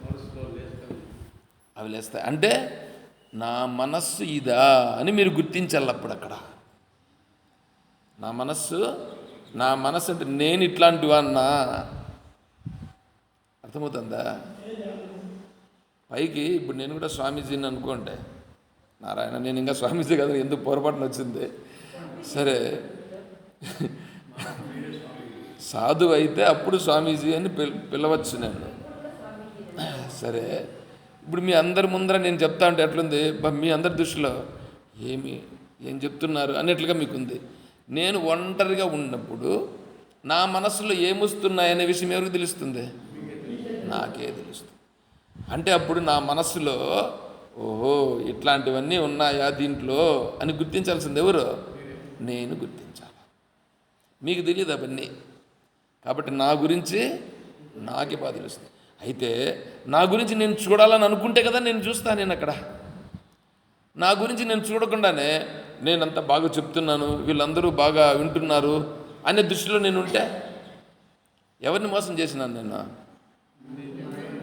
అవి లేస్తాయి. అంటే నా మనస్సు ఇదా అని మీరు గుర్తించాలి. అప్పుడు అక్కడ నా మనస్సు అంటే నేను ఇట్లాంటి వాడినా, అర్థమవుతుందా? పైకి ఇప్పుడు నేను కూడా స్వామీజీని అనుకోండి, నారాయణ నేను ఇంకా స్వామీజీ కదా, ఎందుకు పొరపాటున వచ్చింది. సరే, సాధువు అయితే అప్పుడు స్వామీజీ అని పిలవచ్చు నేను. సరే, ఇప్పుడు మీ అందరి ముందర నేను చెప్తా ఉంటే ఎట్లుంది, మీ అందరి దృష్టిలో ఏం చెప్తున్నారు అనేట్లుగా మీకుంది. నేను ఒంటరిగా ఉన్నప్పుడు నా మనసులో ఏమొస్తున్నాయనే విషయం ఎవరికి తెలుస్తుంది? నాకే తెలుస్తుంది. అంటే అప్పుడు నా మనస్సులో ఓహో ఇట్లాంటివన్నీ ఉన్నాయా దీంట్లో అని గుర్తించాల్సింది ఎవరు? నేను గుర్తించాలి. మీకు తెలియదు అవన్నీ. కాబట్టి నా గురించి నాకే బాగా తెలుస్తుంది. అయితే నా గురించి నేను చూడాలని అనుకుంటే కదా నేను చూస్తాను. నేను అక్కడ నా గురించి నేను చూడకుండానే నేనంతా బాగా చెప్తున్నాను, వీళ్ళందరూ బాగా వింటున్నారు అనే దృష్టిలో నేను ఉంటే ఎవరిని మోసం చేసినాను? నేను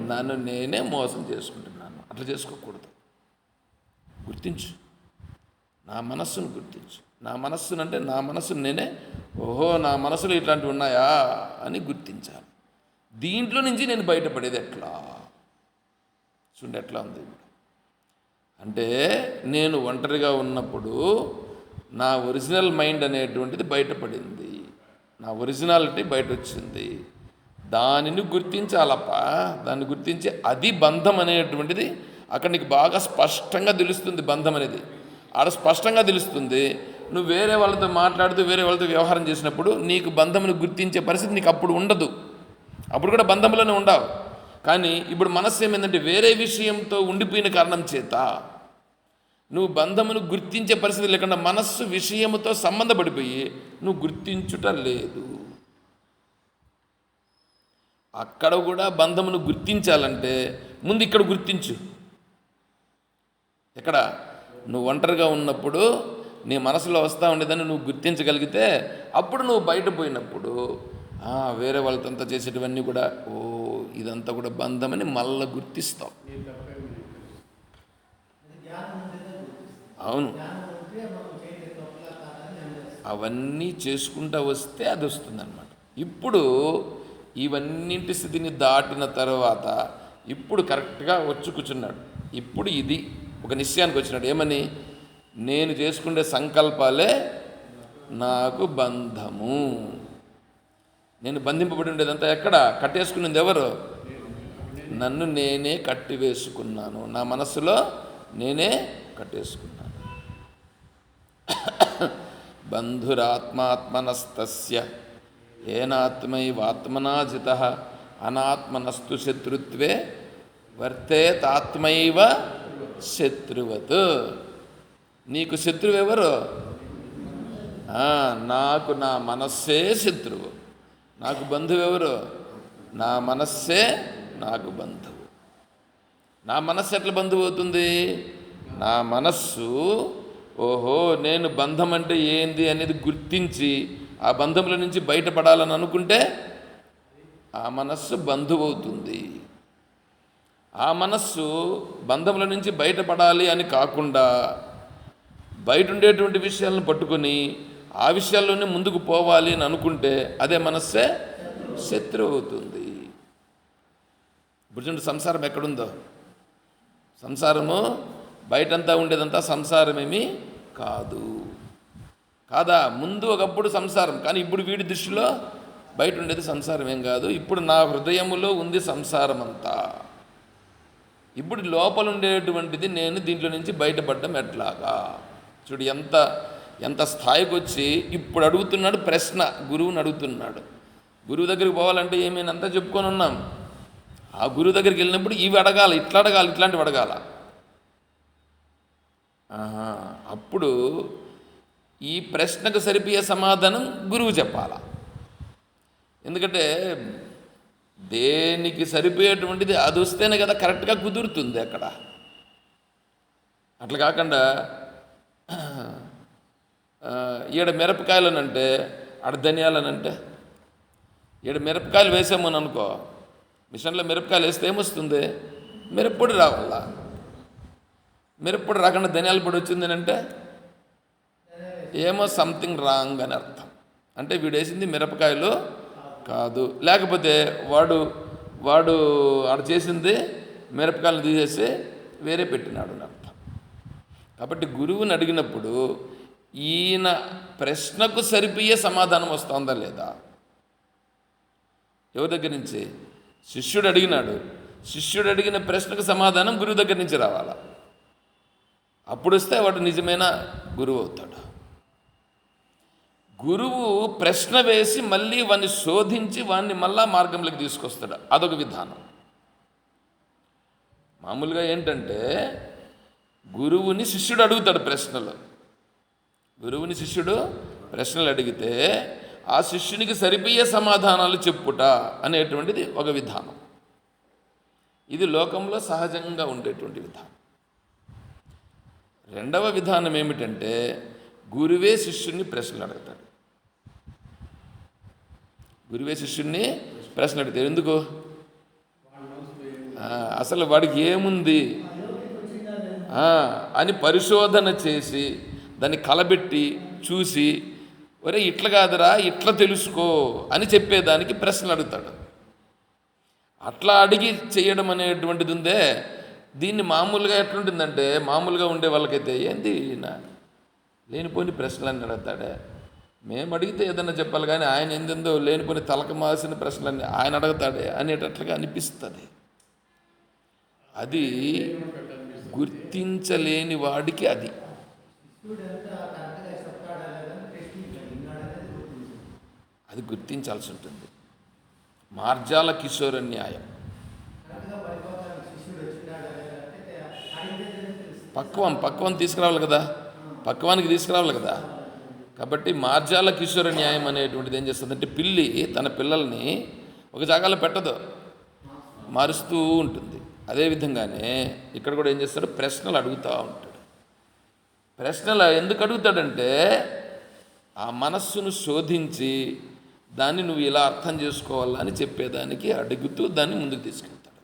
నన్ను నేనే మోసం చేసుకుంటున్నాను. అట్లా చేసుకోకూడదు. గుర్తించు, నా మనస్సును గుర్తించు. నా మనస్సును నేనే ఓహో నా మనసులో ఇట్లాంటివి ఉన్నాయా అని గుర్తించాలి. దీంట్లో నుంచి నేను బయటపడేది ఎట్లా? చూడండి ఎట్లా ఉంది. అంటే నేను ఒంటరిగా ఉన్నప్పుడు నా ఒరిజినల్ మైండ్ అనేటువంటిది బయటపడింది, నా ఒరిజినాలిటీ బయట వచ్చింది. దానిని గుర్తించాలప్ప. దాన్ని గుర్తించి అది బంధం అనేటువంటిది అక్కడ నీకు బాగా స్పష్టంగా తెలుస్తుంది. బంధం అనేది ఆడ స్పష్టంగా తెలుస్తుంది. నువ్వు వేరే వాళ్ళతో మాట్లాడుతూ వేరే వాళ్ళతో వ్యవహారం చేసినప్పుడు నీకు బంధమును గుర్తించే పరిస్థితి నీకు అప్పుడు ఉండదు. అప్పుడు కూడా బంధంలోనే ఉండవు. కానీ ఇప్పుడు మనస్సు ఏమైందంటే వేరే విషయంతో ఉండిపోయిన కారణం చేత నువ్వు బంధమును గుర్తించే పరిస్థితి లేకుండా మనస్సు విషయముతో సంబంధపడిపోయి నువ్వు గుర్తించుట లేదు. అక్కడ కూడా బంధమును గుర్తించాలంటే ముందు ఇక్కడ గుర్తించు. ఎక్కడ? నువ్వు ఒంటరిగా ఉన్నప్పుడు నీ మనసులో వస్తూ ఉండేదాన్ని నువ్వు గుర్తించగలిగితే అప్పుడు నువ్వు బయట పోయినప్పుడు వేరే వాళ్ళతో చేసేటివన్నీ కూడా ఇదంతా కూడా బంధమని మళ్ళీ గుర్తిస్తావు. అవును, అవన్నీ చేసుకుంటూ వస్తే అది వస్తుందన్నమాట. ఇప్పుడు ఇవన్నింటి స్థితిని దాటిన తర్వాత ఇప్పుడు కరెక్ట్గా వచ్చి కూర్చున్నాడు. ఇప్పుడు ఇది ఒక నిశ్చయానికి వచ్చినాడు. ఏమని? నేను చేసుకునే సంకల్పాలే నాకు బంధము. నేను బంధింపబడి ఉండేదంతా ఎక్కడ? కట్టేసుకునేది ఎవరు? నన్ను నేనే కట్టివేసుకున్నాను. నా మనస్సులో నేనే కట్టేసుకున్నాను. బంధురాత్మాత్మనస్తస్య ఏనాత్మైవాత్మనా జితః అనాత్మనస్తు శత్రుత్వే వర్తేతాత్మైవ శత్రువత్. నీకు శత్రువు ఎవరు? నాకు నా మనస్సే శత్రువు. నాకు బంధువు ఎవరు? నా మనస్సే నాకు బంధువు. నా మనస్సు ఎట్లా బంధువు అవుతుంది? నా మనస్సు ఓహో నేను బంధం అంటే ఏంది అనేది గుర్తించి ఆ బంధంలో నుంచి బయటపడాలని అనుకుంటే ఆ మనస్సు బంధువు అవుతుంది. ఆ మనస్సు బంధంలో నుంచి బయటపడాలి అని కాకుండా బయట ఉండేటువంటి విషయాలను పట్టుకొని ఆ విషయాల్లోనే ముందుకు పోవాలి అని అనుకుంటే అదే మనస్సే శత్రువు అవుతుంది. ఇప్పుడు చూడండి, సంసారం ఎక్కడుందో. సంసారము బయటంతా ఉండేదంతా సంసారమేమీ కాదు. కాదా? ముందు ఒకప్పుడు సంసారం, కానీ ఇప్పుడు వీడి దృష్టిలో బయట ఉండేది సంసారం ఏం కాదు. ఇప్పుడు నా హృదయములో ఉంది సంసారం అంతా. ఇప్పుడు లోపల ఉండేటువంటిది నేను దీంట్లో నుంచి బయటపడడం ఎట్లాగా? చూడు ఎంత స్థాయికి వచ్చి ఇప్పుడు అడుగుతున్నాడు ప్రశ్న. గురువుని అడుగుతున్నాడు. గురువు దగ్గరికి పోవాలంటే ఏమైనంతా చెప్పుకొని ఉన్నాం. ఆ గురువు దగ్గరికి వెళ్ళినప్పుడు ఇవి అడగాలి, ఇట్లా అడగాలి, ఇట్లాంటివి అడగాల. అప్పుడు ఈ ప్రశ్నకు సరిపోయే సమాధానం గురువు చెప్పాల. ఎందుకంటే దేనికి సరిపోయేటువంటిది అది వస్తేనే కదా కరెక్ట్గా కుదురుతుంది అక్కడ. అట్లా కాకుండా ఈడ మిరపకాయలనంటే ఆడ ధనియాలనంటే, ఈడ మిరపకాయలు వేసామని అనుకో, మిషన్లో మిరపకాయలు వేస్తే ఏమొస్తుంది? మిరప్పొడి రావాలా. మిరప్పొడి రాకుండా ధనియాల పొడి వచ్చింది అంటే ఏమో సంథింగ్ రాంగ్ అని అర్థం. అంటే వీడు వేసింది మిరపకాయలు కాదు, లేకపోతే వాడు ఆడ చేసింది మిరపకాయలు తీసేసి వేరే పెట్టినాడు అని అర్థం. కాబట్టి గురువుని అడిగినప్పుడు ఈయన ప్రశ్నకు సరిపోయే సమాధానం వస్తుందా లేదా? ఎవరి దగ్గర నుంచి? శిష్యుడు అడిగినాడు. శిష్యుడు అడిగిన ప్రశ్నకు సమాధానం గురువు దగ్గర నుంచి రావాలా. అప్పుడు వస్తే వాడు నిజమైన గురువు అవుతాడు. గురువు ప్రశ్న వేసి మళ్ళీ వాడిని శోధించి వాడిని మళ్ళా మార్గంలోకి తీసుకొస్తాడు. అదొక విధానం. మామూలుగా ఏంటంటే గురువుని శిష్యుడు అడుగుతాడు ప్రశ్నలు. గురువుని శిష్యుడు ప్రశ్నలు అడిగితే ఆ శిష్యునికి సరిపోయే సమాధానాలు చెప్పుట అనేటువంటిది ఒక విధానం. ఇది లోకంలో సహజంగా ఉండేటువంటి విధానం. రెండవ విధానం ఏమిటంటే గురువే శిష్యుడిని ప్రశ్నలు అడుగుతాడు. గురువే శిష్యుడిని ప్రశ్నలు అడుగుతాడు. ఎందుకు? అసలు వాడికి ఏముంది అని పరిశోధన చేసి దాన్ని కలబెట్టి చూసి, ఒరే ఇట్లా కాదురా ఇట్లా తెలుసుకో అని చెప్పేదానికి ప్రశ్నలు అడుగుతాడు. అట్లా అడిగి చేయడం అనేటువంటిది ఉందే, దీన్ని మామూలుగా ఎట్లుంటుందంటే మామూలుగా ఉండే వాళ్ళకైతే ఏంది లేనిపోని ప్రశ్నలన్నీ అడుగుతాడే, మేము అడిగితే ఏదన్నా చెప్పాలి కానీ ఆయన ఎందెందో లేనిపోని తలక మాసిన ప్రశ్నలన్నీ ఆయన అడుగుతాడే అనేటట్లుగా అనిపిస్తుంది. అది గుర్తించలేని వాడికి అది గుర్తించాల్సి ఉంటుంది. మార్జాల కిషోర న్యాయం. పక్వం తీసుకురావాలి కదా, పక్వానికి తీసుకురావాలి కదా. కాబట్టి మార్జాల కిషోర న్యాయం అనేటువంటిది ఏం చేస్తుందంటే పిల్లి తన పిల్లల్ని ఒక జాగాలో పెట్టదు, మారుస్తూ ఉంటుంది. అదేవిధంగానే ఇక్కడ కూడా ఏం చేస్తాడు? ప్రశ్నలు అడుగుతూ ఉంటాడు. ప్రశ్నలు ఎందుకు అడుగుతాడంటే ఆ మనస్సును శోధించి దాన్ని నువ్వు ఇలా అర్థం చేసుకోవాలని చెప్పేదానికి అడుగుతూ దాన్ని ముందుకు తీసుకెళ్తాడు.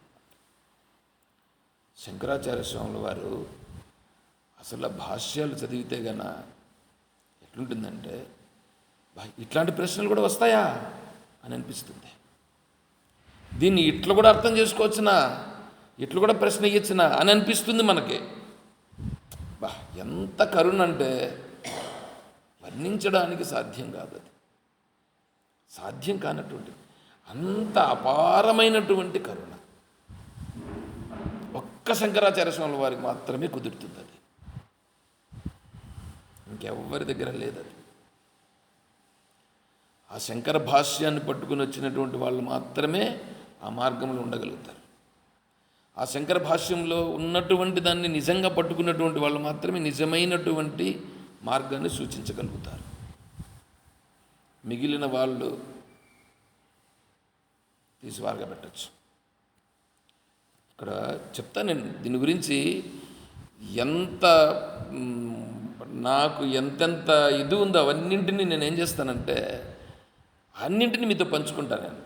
శంకరాచార్య స్వాముల వారు అసలు భాష్యాలు చదివితే గన ఎట్లుంటుందంటే ఇట్లాంటి ప్రశ్నలు కూడా వస్తాయా అని అనిపిస్తుంది. దీన్ని ఇట్లా కూడా అర్థం చేసుకోవచ్చునా, ఇట్లా కూడా ప్రశ్న ఇయ్యచ్చునా అని అనిపిస్తుంది మనకి. ఎంత కరుణ అంటే వర్ణించడానికి సాధ్యం కాదు. అది సాధ్యం కానటువంటి అంత అపారమైనటువంటి కరుణ ఒక్క శంకరాచార్య స్వాముల వారికి మాత్రమే కుదురుతుంది. అది ఇంకెవ్వరి దగ్గర లేదది. ఆ శంకర భాష్యాన్ని పట్టుకుని వచ్చినటువంటి వాళ్ళు మాత్రమే ఆ మార్గంలో ఉండగలుగుతారు. ఆ శంకర భాష్యంలో ఉన్నటువంటి దాన్ని నిజంగా పట్టుకున్నటువంటి వాళ్ళు మాత్రమే నిజమైనటువంటి మార్గాన్ని సూచించగలుగుతారు. మిగిలిన వాళ్ళు తీసివారుగా పెట్టచ్చు. ఇక్కడ చెప్తా నేను దీని గురించి నాకు ఎంతెంత ఇది ఉందో అవన్నింటినీ నేను ఏం చేస్తానంటే అన్నింటినీ మీతో పంచుకుంటాను. నేను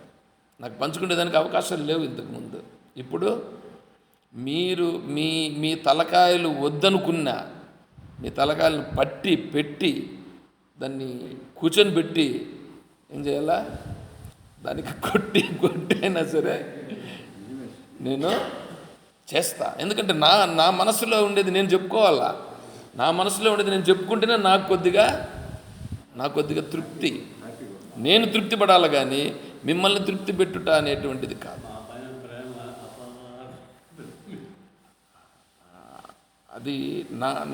నాకు పంచుకునేదానికి అవకాశాలు లేవు ఇంతకుముందు. ఇప్పుడు మీరు మీ తలకాయలు వద్దనుకున్నా మీ తలకాయలను పెట్టి దాన్ని కూర్చొని పెట్టి ఏం చేయాలా, దానికి కొట్టైనా సరే నేను చేస్తా. ఎందుకంటే నా మనసులో ఉండేది నేను చెప్పుకోవాలా. నా మనసులో ఉండేది నేను చెప్పుకుంటేనే నాకు కొద్దిగా తృప్తి, నేను తృప్తి పడాలి కానీ మిమ్మల్ని తృప్తి పెట్టుట అనేటువంటిది కాదు. అది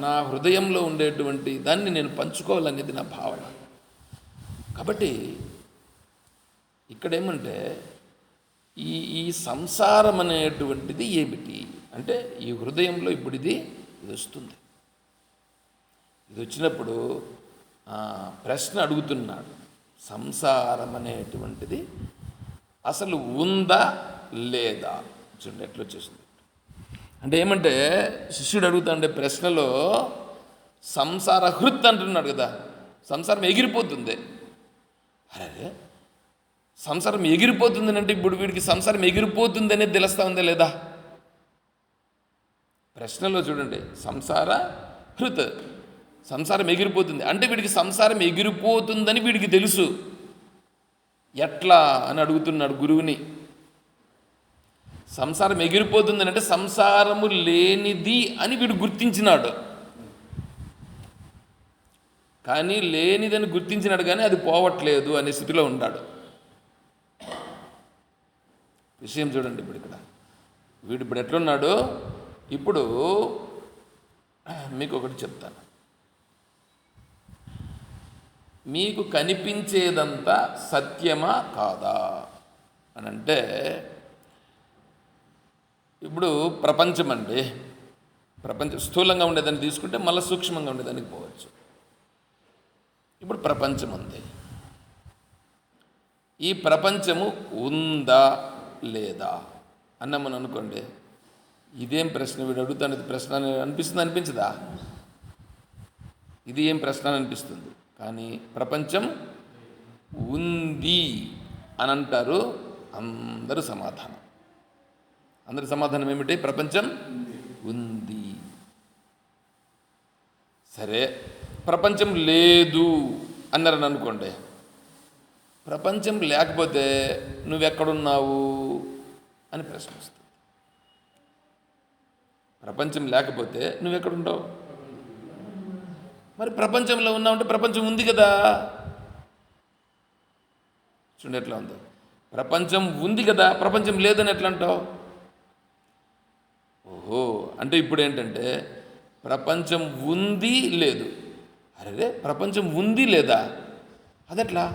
నా హృదయంలో ఉండేటువంటి దాన్ని నేను పంచుకోవాలనేది నా భావన. కాబట్టి ఇక్కడేమంటే ఈ సంసారం అనేటువంటిది ఏమిటి అంటే ఈ హృదయంలో ఇప్పుడు ఇది వస్తుంది. ఇది వచ్చినప్పుడు ప్రశ్న అడుగుతున్నాడు సంసారం అనేటువంటిది అసలు ఉందా లేదా? చూడండి ఎట్లా వచ్చేసింది. అంటే ఏమంటే శిష్యుడు అడుగుతాండే ప్రశ్నలో సంసార హృత్ అంటున్నాడు కదా, సంసారం ఎగిరిపోతుంది. అరే సంసారం ఎగిరిపోతుంది అంటే ఇప్పుడు వీడికి సంసారం ఎగిరిపోతుంది అనేది తెలుస్తా ఉందా లేదా? ప్రశ్నలో చూడండి, సంసార హృత్, సంసారం ఎగిరిపోతుంది అంటే వీడికి సంసారం ఎగిరిపోతుందని వీడికి తెలుసు. ఎట్లా అని అడుగుతున్నాడు గురువుని. సంసారం ఎగిరిపోతుంది అంటే సంసారము లేనిది అని వీడు గుర్తించినాడు. కానీ లేనిదని గుర్తించినాడు కానీ అది పోవట్లేదు అనే స్థితిలో ఉన్నాడు. విషయం చూడండి ఇప్పుడు ఇక్కడ వీడు ఇప్పుడు ఎట్లున్నాడు. ఇప్పుడు మీకు ఒకటి చెప్తాను. మీకు కనిపించేదంతా సత్యమా కాదా అని అంటే, ఇప్పుడు ప్రపంచం అండి, ప్రపంచం స్థూలంగా ఉండేదాన్ని తీసుకుంటే మళ్ళీ సూక్ష్మంగా ఉండేదానికి పోవచ్చు. ఇప్పుడు ప్రపంచం ఉంది. ఈ ప్రపంచము ఉందా లేదా అన్నామని అనుకోండి, ఇదేం ప్రశ్న వీడు అడుగుతాను, ఇది ప్రశ్న అని అనిపించదా? ఇది ఏం ప్రశ్న అని అనిపిస్తుంది. కానీ ప్రపంచం ఉంది అని అంటారు అందరూ సమాధానం. అందరి సమాధానం ఏమిటి? ప్రపంచం ఉంది. సరే, ప్రపంచం లేదు అన్నారని అనుకోండి, ప్రపంచం లేకపోతే నువ్వెక్కడున్నావు అని ప్రశ్న వస్తుంది. ప్రపంచం లేకపోతే నువ్వెక్కడుంటావు? మరి ప్రపంచంలో ఉన్నావంటే ప్రపంచం ఉంది కదా. చూడండి ఎట్లా ఉందో, ప్రపంచం ఉంది కదా, ప్రపంచం లేదని ఎట్లా అంటావు? ఓహో, అంటే ఇప్పుడు ఏంటంటే ప్రపంచం ఉంది లేదు. అరే ప్రపంచం ఉంది లేదా? అదెట్లా?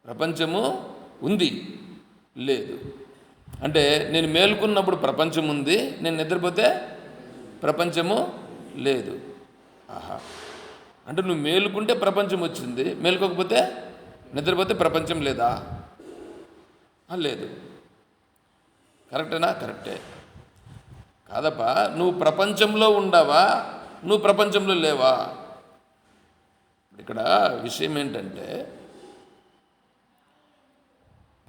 ప్రపంచము ఉంది లేదు అంటే నేను మేల్కొన్నప్పుడు ప్రపంచం ఉంది, నేను నిద్రపోతే ప్రపంచము లేదు. ఆహా, అంటే నువ్వు మేలుకుంటే ప్రపంచం వచ్చింది, మేలుకోకపోతే నిద్రపోతే ప్రపంచం లేదా? లేదు. కరెక్టేనా? కరెక్టే. కాదప్పా, నువ్వు ప్రపంచంలో ఉండవా, నువ్వు ప్రపంచంలో లేవా? ఇక్కడ విషయం ఏంటంటే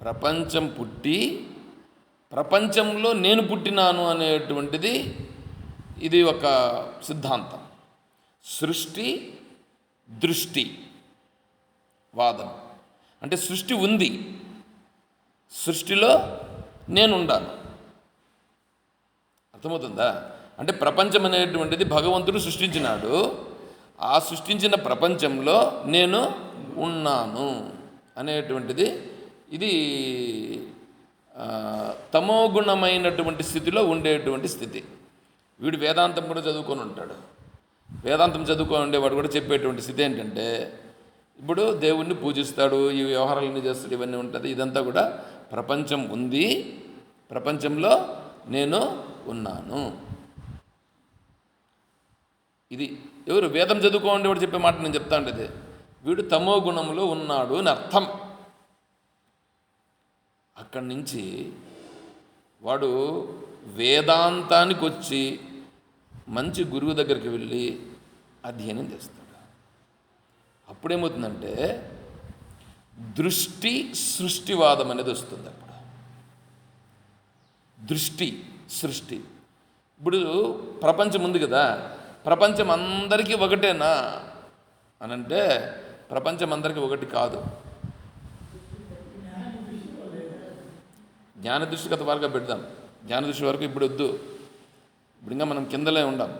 ప్రపంచం పుట్టి ప్రపంచంలో నేను పుట్టినాను అనేటువంటిది ఇది ఒక సిద్ధాంతం. సృష్టి దృష్టి వాదం అంటే సృష్టి ఉంది, సృష్టిలో నేనుండాను. అర్థమవుతుందా? అంటే ప్రపంచం అనేటువంటిది భగవంతుడు సృష్టించినాడు, ఆ సృష్టించిన ప్రపంచంలో నేను ఉన్నాను అనేటువంటిది ఇది తమోగుణమైనటువంటి స్థితిలో ఉండేటువంటి స్థితి. వీడు వేదాంతం కూడా చదువుకొని ఉంటాడు. వేదాంతం చదువుకొని ఉండేవాడు కూడా చెప్పేటువంటి స్థితి ఏంటంటే, ఇప్పుడు దేవుణ్ణి పూజిస్తాడు, ఈ వ్యవహారాలన్నీ చేస్తాడు, ఇవన్నీ ఉంటుంది. ఇదంతా కూడా ప్రపంచం ఉంది, ప్రపంచంలో నేను ఉన్నాను. ఇది ఎవరు వేదం చదువుకో ఉండేవాడు చెప్పే మాట నేను చెప్తా ఉండేది. వీడు తమో గుణంలో ఉన్నాడు అని అర్థం. అక్కడి నుంచి వాడు వేదాంతానికి వచ్చి మంచి గురువు దగ్గరికి వెళ్ళి అధ్యయనం చేస్తాడు. అప్పుడేమవుతుందంటే దృష్టి సృష్టివాదం అనేది వస్తుంది. అప్పుడు దృష్టి సృష్టి. ఇప్పుడు ప్రపంచం ఉంది కదా, ప్రపంచం అందరికీ ఒకటేనా అనంటే ప్రపంచం అందరికీ ఒకటి కాదు. జ్ఞానదృష్టి కథ వరకు పెడదాం, జ్ఞానదృష్టి వరకు ఇప్పుడు వద్దు. ఇప్పుడు ఇంకా మనం కిందలే ఉండాం.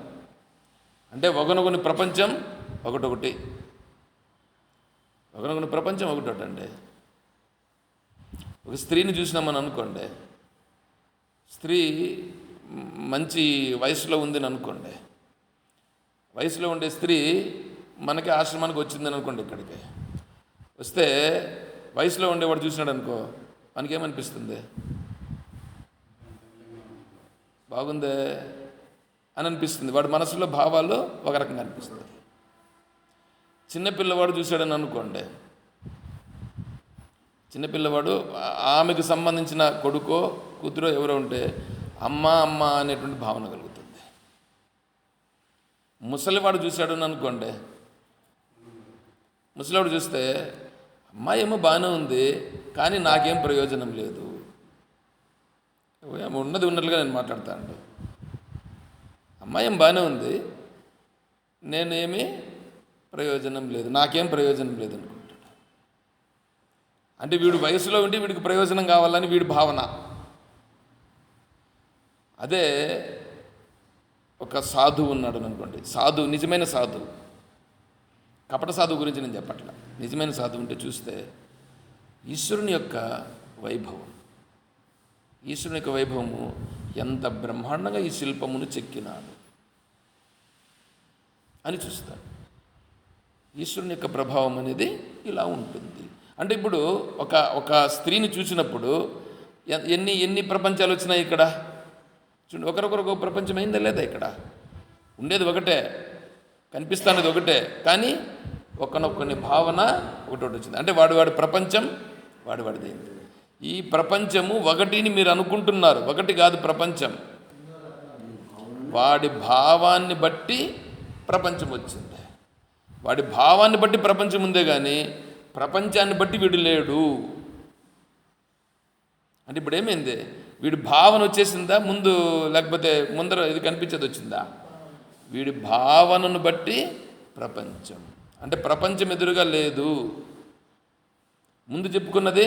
అంటే ఒకనొకని ప్రపంచం ఒకటొకటి, ఒకనొకని ప్రపంచం ఒకటొకటి. అంటే ఒక స్త్రీని చూసినామని అనుకోండి, స్త్రీ మంచి వయసులో ఉందని అనుకోండి, వయసులో ఉండే స్త్రీ మనకి ఆశ్రమానికి వచ్చిందని అనుకోండి, ఇక్కడికి వస్తే వయసులో ఉండేవాడు చూసినాడు అనుకో, మనకేమనిపిస్తుంది? బాగుందే అని అనిపిస్తుంది. వాడి మనసులో భావాలు ఒక రకంగా అనిపిస్తుంది. చిన్నపిల్లవాడు చూశాడని అనుకోండి, చిన్నపిల్లవాడు ఆమెకు సంబంధించిన కొడుకో కూతురో ఎవరో ఉంటే అమ్మ అమ్మ అనేటువంటి భావన కలుగుతుంది. ముసలివాడు చూశాడని అనుకోండి, ముసలివాడు చూస్తే అమ్మాయి ఏమో బాగానే ఉంది కానీ నాకేం ప్రయోజనం లేదు, ఉన్నది ఉన్నట్లుగా నేను మాట్లాడతాను, అమ్మాయి ఏం బాగానే ఉంది నేనేమి ప్రయోజనం లేదు, నాకేం ప్రయోజనం లేదు అనుకుంటాడు. అంటే వీడు వయసులో ఉంటే వీడికి ప్రయోజనం కావాలని వీడి భావన. అదే ఒక సాధువు ఉన్నాడు అనుకోండి, సాధువు, నిజమైన సాధువు, కపట సాధువు గురించి నేను చెప్పట్లా, నిజమైన సాధువు ఉంటే చూస్తే ఈశ్వరుని యొక్క వైభవం, ఈశ్వరుని యొక్క వైభవము ఎంత బ్రహ్మాండంగా ఈ శిల్పమును చెక్కినాడు అని చూస్తాడు. ఈశ్వరుని యొక్క ప్రభావం అనేది ఇలా ఉంటుంది. అంటే ఇప్పుడు ఒక స్త్రీని చూసినప్పుడు ఎన్ని ప్రపంచాలు వచ్చినాయి ఇక్కడ చూడండి. ఒకరొకరు ప్రపంచం అయిందా లేదా? ఇక్కడ ఉండేది ఒకటే, కనిపిస్తున్నది ఒకటే, కానీ ఒకనొక్కని భావన ఒకటి వచ్చింది. అంటే వాడి ప్రపంచం వాడిదైంది. ఈ ప్రపంచము ఒకటిని మీరు అనుకుంటున్నారు, ఒకటి కాదు ప్రపంచం. వాడి భావాన్ని బట్టి ప్రపంచం వచ్చింది, వాడి భావాన్ని బట్టి ప్రపంచం ఉందే కానీ ప్రపంచాన్ని బట్టి వీడు లేడు. అంటే ఇప్పుడు ఏమైంది? వీడి భావన వచ్చేసిందా ముందు, లేకపోతే ముందర ఇది కనిపించేది వచ్చిందా? వీడి భావనను బట్టి ప్రపంచం, అంటే ప్రపంచం ఎదురుగా లేదు. ముందు చెప్పుకున్నది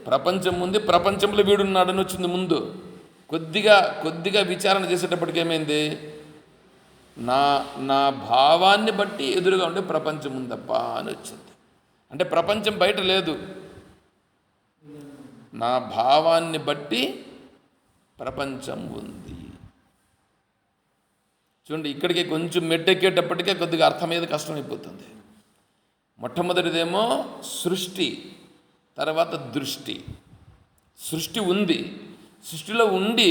ప్రపంచం ఉంది, ప్రపంచంలో వీడున్నాడని వచ్చింది ముందు. కొద్దిగా విచారణ చేసేటప్పటికి ఏమైంది? నా భావాన్ని బట్టి ఎదురుగా ఉండే ప్రపంచం ఉందప్ప అని వచ్చింది. అంటే ప్రపంచం బయట లేదు, నా భావాన్ని బట్టి ప్రపంచం ఉంది. చూడండి, ఇక్కడికి కొంచెం మెట్టెక్కేటప్పటికే కొద్దిగా అర్థమయ్యేది కష్టమైపోతుంది. మొట్టమొదటిదేమో సృష్టి, తర్వాత దృష్టి. సృష్టి ఉంది, సృష్టిలో ఉండి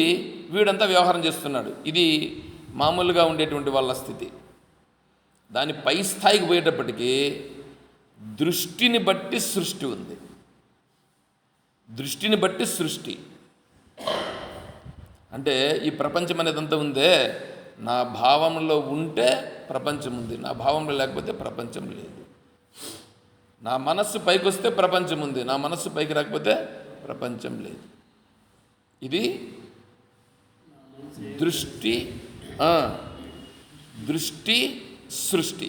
వీడంతా వ్యవహారం చేస్తున్నాడు. ఇది మామూలుగా ఉండేటువంటి వాళ్ళ స్థితి. దాని పై స్థాయికి పోయేటప్పటికీ దృష్టిని బట్టి సృష్టి ఉంది, దృష్టిని బట్టి సృష్టి. అంటే ఈ ప్రపంచం అనేదంతా ఉందే, నా భావంలో ఉంటే ప్రపంచం ఉంది, నా భావంలో లేకపోతే ప్రపంచం లేదు. నా మనస్సు పైకి వస్తే ప్రపంచం ఉంది, నా మనస్సు పైకి రాకపోతే ప్రపంచం లేదు. ఇది దృష్టి, దృష్టి సృష్టి.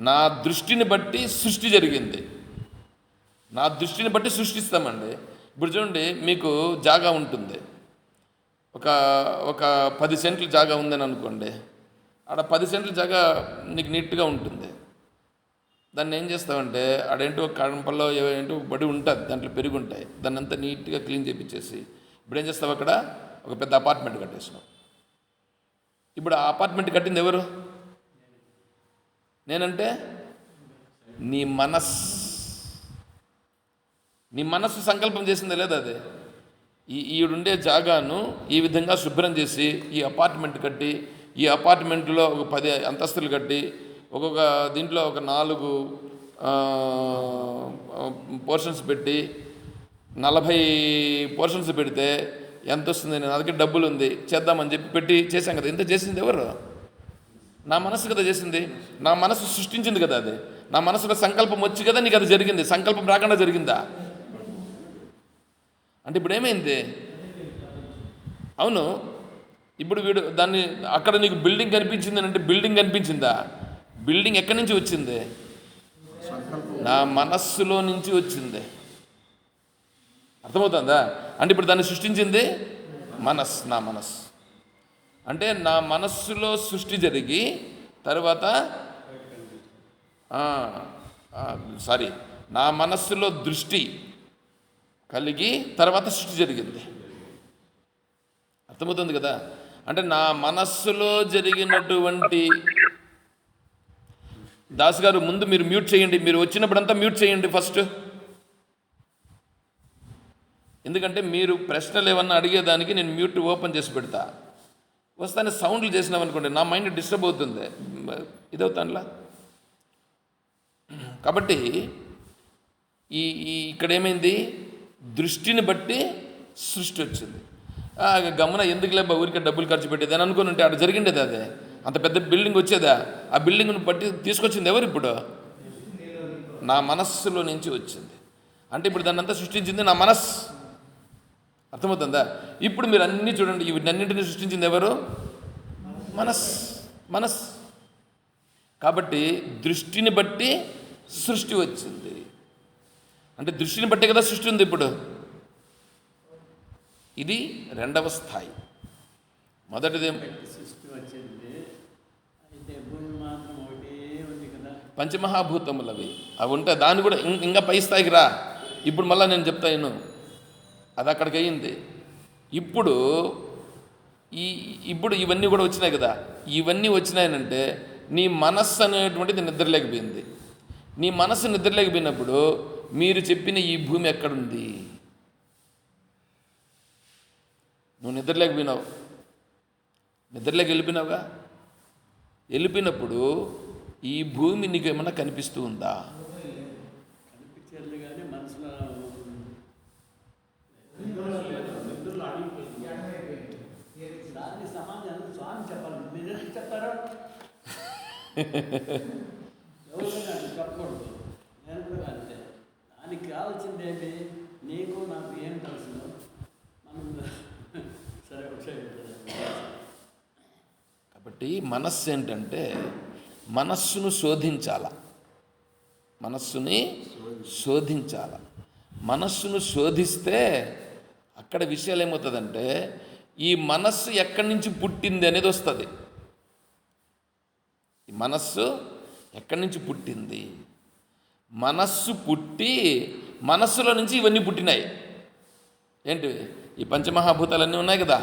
నా దృష్టిని బట్టి సృష్టి జరిగింది, నా దృష్టిని బట్టి సృష్టిస్తామండి. ఇప్పుడు చూడండి, మీకు జాగా ఉంటుంది, ఒక 10 సెంట్లు జాగా ఉందని అనుకోండి. ఆడ 10 సెంట్ల జాగా నీకు నీట్గా ఉంటుంది. దాన్ని ఏం చేస్తామంటే ఆడేంటో కడంపల్లో ఏంటో బడి ఉంటుంది, దాంట్లో పెరుగు ఉంటాయి, దాన్ని అంతా నీట్గా క్లీన్ చేయించేసి ఇప్పుడు ఏం చేస్తావు, అక్కడ ఒక పెద్ద అపార్ట్మెంట్ కట్టేసినావు. ఇప్పుడు ఆ అపార్ట్మెంట్ కట్టింది ఎవరు? నేనంటే నీ మనస్సు సంకల్పం చేసిందే లేదా? అదే ఈడుండే జాగాను ఈ విధంగా శుభ్రం చేసి ఈ అపార్ట్మెంట్ కట్టి, ఈ అపార్ట్మెంట్లో ఒక 10 అంతస్తులు కట్టి, ఒక్కొక్క దీంట్లో ఒక 4 పోర్షన్స్ పెట్టి 40 పోర్షన్స్ పెడితే ఎంత వస్తుంది? నా దగ్గర డబ్బులు ఉంది చేద్దామని చెప్పి పెట్టి చేశాం కదా. ఇంత చేసింది ఎవరు? నా మనసు కదా చేసింది, నా మనసు సృష్టించింది కదా. అది నా మనసులో సంకల్పం వచ్చి కదా నీకు అది జరిగింది, సంకల్పం రాకుండా జరిగిందా? అంటే ఇప్పుడు ఏమైంది? అవును, ఇప్పుడు వీడు దాన్ని అక్కడ నీకు బిల్డింగ్ కనిపించింది అంటే బిల్డింగ్ కనిపించిందా? బిల్డింగ్ ఎక్కడి నుంచి వచ్చింది? నా మనస్సులో నుంచి వచ్చింది. అర్థమవుతుందా? అంటే ఇప్పుడు దాన్ని సృష్టించింది నా మనస్సు. అంటే నా మనస్సులో సృష్టి జరిగి తర్వాత నా మనస్సులో దృష్టి కలిగి తర్వాత సృష్టి జరిగింది. అర్థమవుతుంది కదా? అంటే నా మనస్సులో జరిగినటువంటి దాస్ గారు ముందు మీరు మ్యూట్ చేయండి, మీరు వచ్చినప్పుడంతా మ్యూట్ చేయండి ఫస్ట్. ఎందుకంటే మీరు ప్రశ్నలు ఏమన్నా అడిగేదానికి నేను మ్యూట్ ఓపెన్ చేసి పెడతా. వస్తానే సౌండ్లు చేసినామనుకోండి నా మైండ్ డిస్టర్బ్ అవుతుంది, ఇదవుతానులా. కాబట్టి ఇక్కడ ఏమైంది, దృష్టిని బట్టి సృష్టి వచ్చింది. గమన ఎందుకులే ఊరికే డబ్బులు ఖర్చు పెట్టేది అని అనుకుని ఉంటే అక్కడ జరిగిండేది అదే, అంత పెద్ద బిల్డింగ్ వచ్చేదా? ఆ బిల్డింగ్ను బట్టి తీసుకొచ్చింది ఎవరు? ఇప్పుడు నా మనస్సులో నుంచి వచ్చింది. అంటే ఇప్పుడు దాన్ని అంతా సృష్టించింది నా మనస్సు. అర్థమవుతుందా? ఇప్పుడు మీరు అన్నీ చూడండి, వీటన్నింటినీ సృష్టించింది ఎవరు? మనస్. కాబట్టి దృష్టిని బట్టి సృష్టి వచ్చింది. అంటే దృష్టిని బట్టి కదా సృష్టి ఉంది. ఇప్పుడు ఇది రెండవ స్థాయి. మొదటిది సృష్టి వచ్చింది, అయితే భూమి మాత్రం ఒకటే ఉంది కదా. పంచమహాభూతములు అవి ఉంటాయి. దాన్ని కూడా ఇంకా పై స్థాయికి రా. ఇప్పుడు మళ్ళీ నేను చెప్తాను, అది అక్కడికి అయ్యింది. ఇప్పుడు ఇవన్నీ కూడా వచ్చినాయి కదా. ఇవన్నీ వచ్చినాయనంటే నీ మనస్సు అనేటువంటిది నిద్రలేకపోయింది. నీ మనస్సు నిద్రలేకపోయినప్పుడు మీరు చెప్పిన ఈ భూమి ఎక్కడుంది? నువ్వు నిద్రలేకపోయినావు, నిద్రలేక వెళ్ళిపోయినావుగా. వెళ్ళిపోయినప్పుడు ఈ భూమి నీకు ఏమన్నా కనిపిస్తూ ఉందా? కనిపించేది కానీ మనసులో దాన్ని సమాధానం స్వామి చెప్పాలి. మీరు చెప్తారా? ఎవరైనా చెప్పకూడదు. నేను కూడా అంతే. దానికి కావాల్సింది ఏంటి? నీకు నాకు ఏం తెలుసు మనం సరే ఒకసారి. కాబట్టి మనస్సు ఏంటంటే మనస్సును శోధించాల. మనస్సుని శోధించాల. మనస్సును శోధిస్తే అక్కడ విషయాలు ఏమవుతుందంటే ఈ మనస్సు ఎక్కడి నుంచి పుట్టింది అనేది వస్తుంది. ఈ మనస్సు ఎక్కడి నుంచి పుట్టింది? మనస్సు పుట్టి మనస్సులో నుంచి ఇవన్నీ పుట్టినాయి. ఏంటి? ఈ పంచమహాభూతాలన్నీ ఉన్నాయి కదా.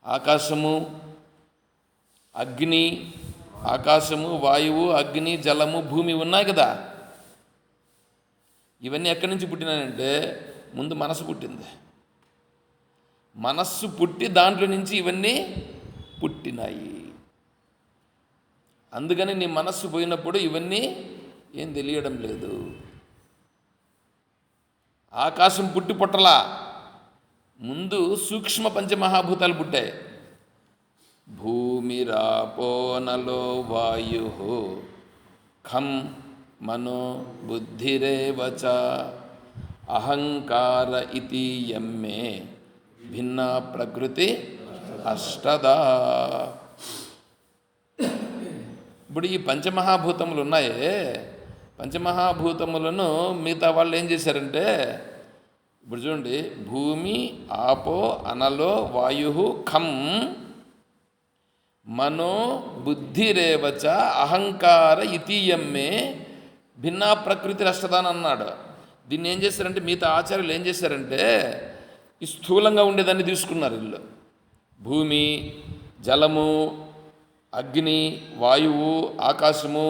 ఆకాశము, అగ్ని, ఆకాశము, వాయువు, అగ్ని, జలము, భూమి ఉన్నాయి కదా. ఇవన్నీ ఎక్కడి నుంచి పుట్టినాయంటే ముందు మనసు పుట్టింది. మనస్సు పుట్టి దాంట్లో నుంచి ఇవన్నీ పుట్టినాయి. అందుకని నీ మనస్సు పోయినప్పుడు ఇవన్నీ ఏం తెలియడం లేదు. ఆకాశం పుట్టి పుట్టలా, ముందు సూక్ష్మ పంచమహాభూతాలు పుట్టాయి. భూమిరాపో నలో వాయు ఖం మనో బుద్ధిరేవచ అహంకార ఇతి యమ్మే భిన్న ప్రకృతి అష్టదా. ఇప్పుడు ఈ పంచమహాభూతములు ఉన్నాయే, పంచమహాభూతములను మిగతా వాళ్ళు ఏం చేశారంటే, ఇప్పుడు చూడండి, భూమి ఆపో అనలో వాయు ఖం మనో బుద్ధిరేవచ అహంకార ఇతీయమ్మే భిన్నా ప్రకృతి అష్టదాన్ అన్నాడు. దీన్ని ఏం చేశారంటే మిగతా ఆచార్యులు ఏం చేశారంటే ఈ స్థూలంగా ఉండేదాన్ని తీసుకున్నారు. వీళ్ళు భూమి, జలము, అగ్ని, వాయువు, ఆకాశము,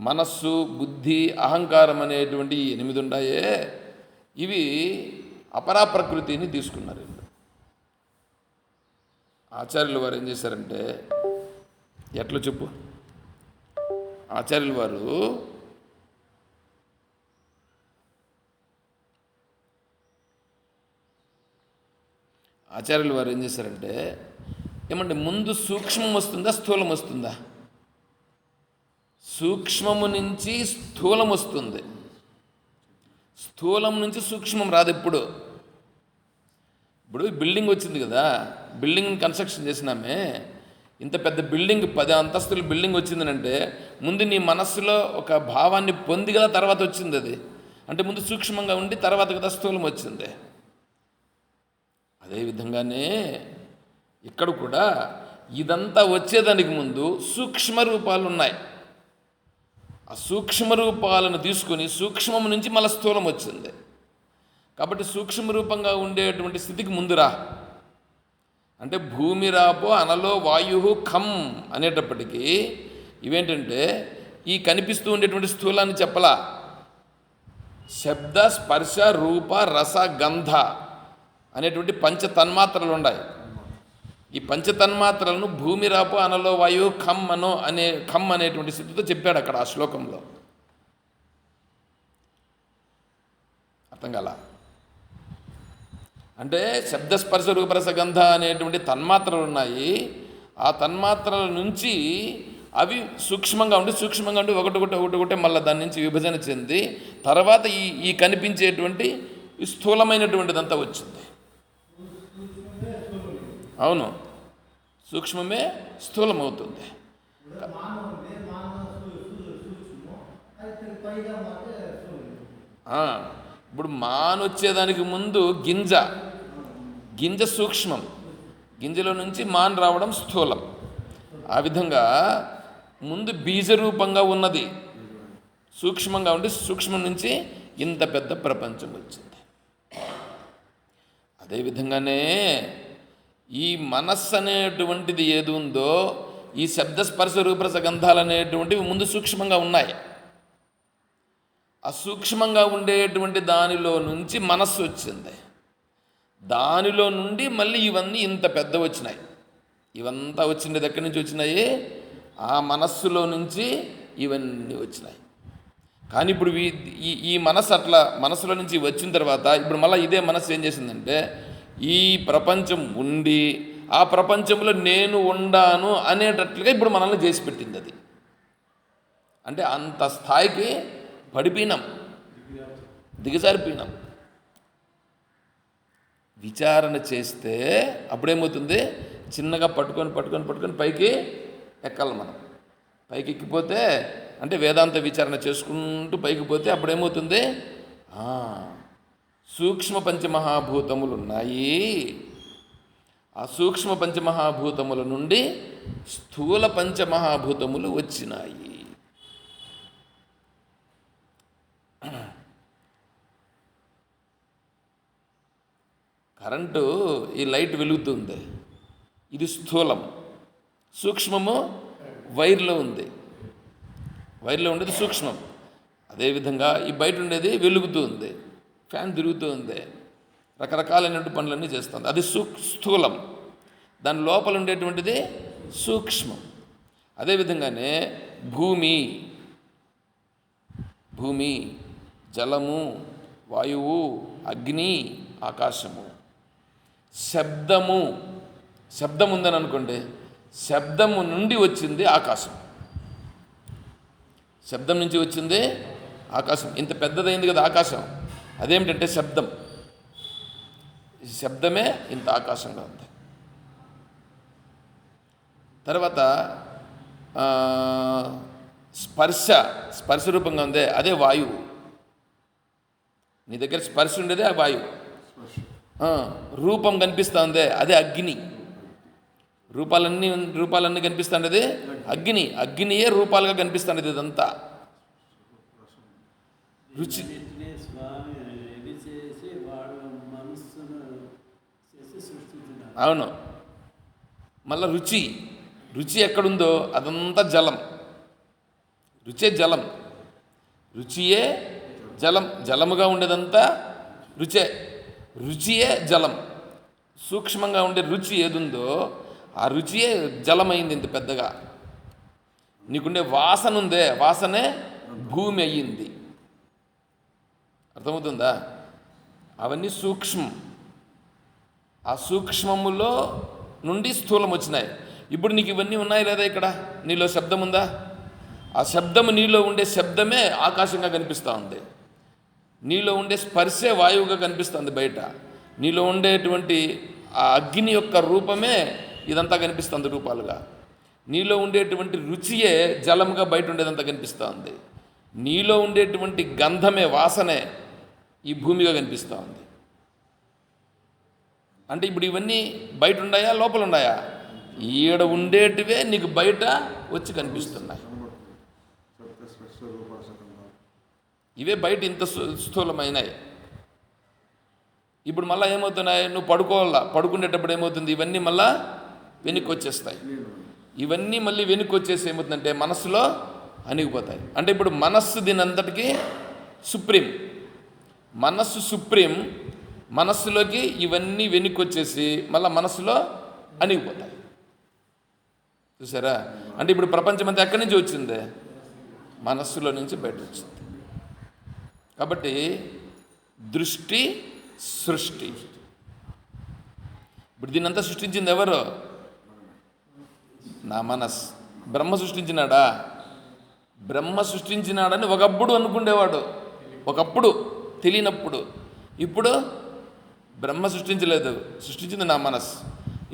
మనస్సు, బుద్ధి, అహంకారం అనేటువంటి 8 ఉన్నాయే, ఇవి అపరా ప్రకృతిని తీసుకున్నారు. వీళ్ళు ఆచార్యుల వారు ఏం చేశారంటే, ఎట్లా చెప్పు, ఆచార్యుల వారు ఏం చేశారంటే, ఏమంటే ముందు సూక్ష్మం వస్తుందా స్థూలం వస్తుందా? సూక్ష్మము నుంచి స్థూలం వస్తుంది, స్థూలం నుంచి సూక్ష్మం రాదు. ఇప్పుడు బిల్డింగ్ వచ్చింది కదా, బిల్డింగ్ని కన్స్ట్రక్షన్ చేసినామే, ఇంత పెద్ద బిల్డింగ్ 10 అంతస్తుల బిల్డింగ్ వచ్చిందనంటే ముందు నీ మనస్సులో ఒక భావాన్ని పొంది కదా తర్వాత వచ్చింది అది. అంటే ముందు సూక్ష్మంగా ఉండి తర్వాత కదా స్థూలం వచ్చింది. అదేవిధంగానే ఇక్కడ కూడా ఇదంతా వచ్చేదానికి ముందు సూక్ష్మ రూపాలు ఉన్నాయి. ఆ సూక్ష్మ రూపాలను తీసుకొని సూక్ష్మం నుంచి మళ్ళీ స్థూలం వచ్చింది. కాబట్టి సూక్ష్మ రూపంగా ఉండేటువంటి స్థితికి ముందురా. అంటే భూమి రాపో అనలో వాయు ఖం అనేటప్పటికీ ఇవేంటంటే ఈ కనిపిస్తూ ఉండేటువంటి స్థూలాన్ని చెప్పలా, శబ్ద, స్పర్శ, రూప, రస, గంధ అనేటువంటి పంచతన్మాత్రలు ఉన్నాయి. ఈ పంచతన్మాత్రలను భూమి రాపో అనలో వాయు ఖం అనేటువంటి స్థితితో చెప్పాడు అక్కడ ఆ శ్లోకంలో. అర్థం కాల. అంటే శబ్దస్పర్శ రూపరసగంధ అనేటువంటి తన్మాత్రలు ఉన్నాయి. ఆ తన్మాత్రల నుంచి అవి సూక్ష్మంగా ఉండి ఒకటి మళ్ళీ దాని నుంచి విభజన చెంది తర్వాత ఈ కనిపించేటువంటి ఈ స్థూలమైనటువంటిదంతా వచ్చింది. అవును, సూక్ష్మమే స్థూలమవుతుంది. ఇప్పుడు మాను వచ్చేదానికి ముందు గింజ సూక్ష్మం, గింజలో నుంచి మాన్ రావడం స్థూలం. ఆ విధంగా ముందు బీజరూపంగా ఉన్నది సూక్ష్మంగా ఉండి సూక్ష్మం నుంచి ఇంత పెద్ద ప్రపంచం వచ్చింది. అదేవిధంగానే ఈ మనస్సు అనేటువంటిది ఏది ఉందో ఈ శబ్దస్పర్శ రూపరస గంధాలు అనేటువంటివి ముందు సూక్ష్మంగా ఉన్నాయి. అసూక్ష్మంగా ఉండేటువంటి దానిలో నుంచి మనస్సు వచ్చింది. దానిలో నుండి మళ్ళీ ఇవన్నీ ఇంత పెద్ద వచ్చినాయి. ఇవంతా వచ్చినది ఎక్కడి నుంచి వచ్చినాయి? ఆ మనస్సులో నుంచి ఇవన్నీ వచ్చినాయి. కానీ ఇప్పుడు ఈ మనస్సు అట్లా మనస్సులో నుంచి వచ్చిన తర్వాత ఇప్పుడు మళ్ళీ ఇదే మనస్సు ఏం చేసిందంటే ఈ ప్రపంచం ఉండి ఆ ప్రపంచంలో నేను ఉండాను అనేటట్లుగా ఇప్పుడు మనల్ని చేసి పెట్టింది. అది అంటే అంత స్థాయికి పడిపోయినాం, దిగజారిపోయినాం. విచారణ చేస్తే అప్పుడేమవుతుంది? చిన్నగా పట్టుకొని పైకి ఎక్కాలి. మనం పైకి ఎక్కిపోతే అంటే వేదాంత విచారణ చేసుకుంటూ పైకి పోతే అప్పుడేమవుతుంది? సూక్ష్మ పంచమహాభూతములు ఉన్నాయి. ఆ సూక్ష్మ పంచమహాభూతముల నుండి స్థూల పంచమహాభూతములు వచ్చినాయి. కరెంటు ఈ లైట్ వెలుగుతుంది, ఇది స్థూలం. సూక్ష్మము వైర్లో ఉంది, వైర్లో ఉండేది సూక్ష్మం. అదేవిధంగా ఈ బయట ఉండేది వెలుగుతూ ఉంది, ఫ్యాన్ తిరుగుతూ ఉంది, రకరకాలైనటువంటి పనులన్నీ చేస్తుంది. అది స్థూలం. దాని లోపల ఉండేటువంటిది సూక్ష్మం. అదేవిధంగానే భూమి, జలము, వాయువు, అగ్ని, ఆకాశము. శబ్దం ఉందని అనుకోండి, శబ్దము నుండి వచ్చింది ఆకాశం. శబ్దం నుంచి వచ్చింది ఆకాశం. ఇంత పెద్దదైంది కదా ఆకాశం. అదేమిటంటే శబ్దమే ఇంత ఆకాశంగా ఉంది. తర్వాత స్పర్శ రూపంగా ఉంది, అదే వాయువు. నీ దగ్గర స్పర్శ ఉండేదే ఆ వాయువు. రూపం కనిపిస్తూ ఉంది, అదే అగ్ని. రూపాలన్నీ కనిపిస్తుండేది అగ్నియే రూపాలుగా కనిపిస్తుండేది. ఇదంతా రుచి. అవును, మళ్ళీ రుచి ఎక్కడుందో అదంతా జలం. రుచియే జలం. జలముగా ఉండేదంతా రుచియే జలం. సూక్ష్మంగా ఉండే రుచి ఏదుందో ఆ రుచియే జలమైంది ఇంత పెద్దగా. నీకుండే వాసన ఉందే, వాసనే భూమి అయ్యింది. అర్థమవుతుందా? అవన్నీ సూక్ష్మం. ఆ సూక్ష్మములో నుండి స్థూలం వచ్చినాయి. ఇప్పుడు నీకు ఇవన్నీ ఉన్నాయి లేదా? ఇక్కడ నీలో శబ్దం ఉందా? ఆ శబ్దము, నీలో ఉండే శబ్దమే ఆకాశంగా కనిపిస్తూ ఉంది. నీలో ఉండే స్పర్శే వాయువుగా కనిపిస్తుంది బయట. నీలో ఉండేటువంటి ఆ అగ్ని యొక్క రూపమే ఇదంతా కనిపిస్తుంది రూపాలుగా. నీలో ఉండేటువంటి రుచియే జలంగా బయట ఉండేదంతా కనిపిస్తూ ఉంది. నీలో ఉండేటువంటి గంధమే, వాసనే ఈ భూమిగా కనిపిస్తూ ఉంది. అంటే ఇప్పుడు ఇవన్నీ బయట ఉన్నాయా, లోపల ఉన్నాయా? ఈడ ఉండేటివే నీకు బయట వచ్చి కనిపిస్తున్నాయి. ఇవే బయట ఇంత స్థూలమైనాయి. ఇప్పుడు మళ్ళీ ఏమవుతున్నాయి? నువ్వు పడుకునేటప్పుడు ఏమవుతుంది? ఇవన్నీ మళ్ళా వెనక్కి వచ్చేస్తాయి. ఇవన్నీ మళ్ళీ వెనక్కి వచ్చేసి ఏమవుతుందంటే మనస్సులో అణిగిపోతాయి. అంటే ఇప్పుడు మనస్సు దీనంతటికీ సుప్రీం. మనస్సు సుప్రీం. మనస్సులోకి ఇవన్నీ వెనక్కి వచ్చేసి మళ్ళీ మనస్సులో అణిగిపోతాయి. చూసారా? అంటే ఇప్పుడు ప్రపంచం అంతా ఎక్కడి నుంచి వచ్చింది? మనస్సులో నుంచి బయట వచ్చింది. కాబట్టి దృష్టి, సృష్టి. ఇప్పుడు దీన్నంతా సృష్టించింది ఎవరు? నా మనస్. బ్రహ్మ సృష్టించినాడా? బ్రహ్మ సృష్టించినాడని ఒకప్పుడు అనుకుండేవాడు, ఒకప్పుడు తెలియనప్పుడు. ఇప్పుడు బ్రహ్మ సృష్టించలేదు, సృష్టించింది నా మనస్.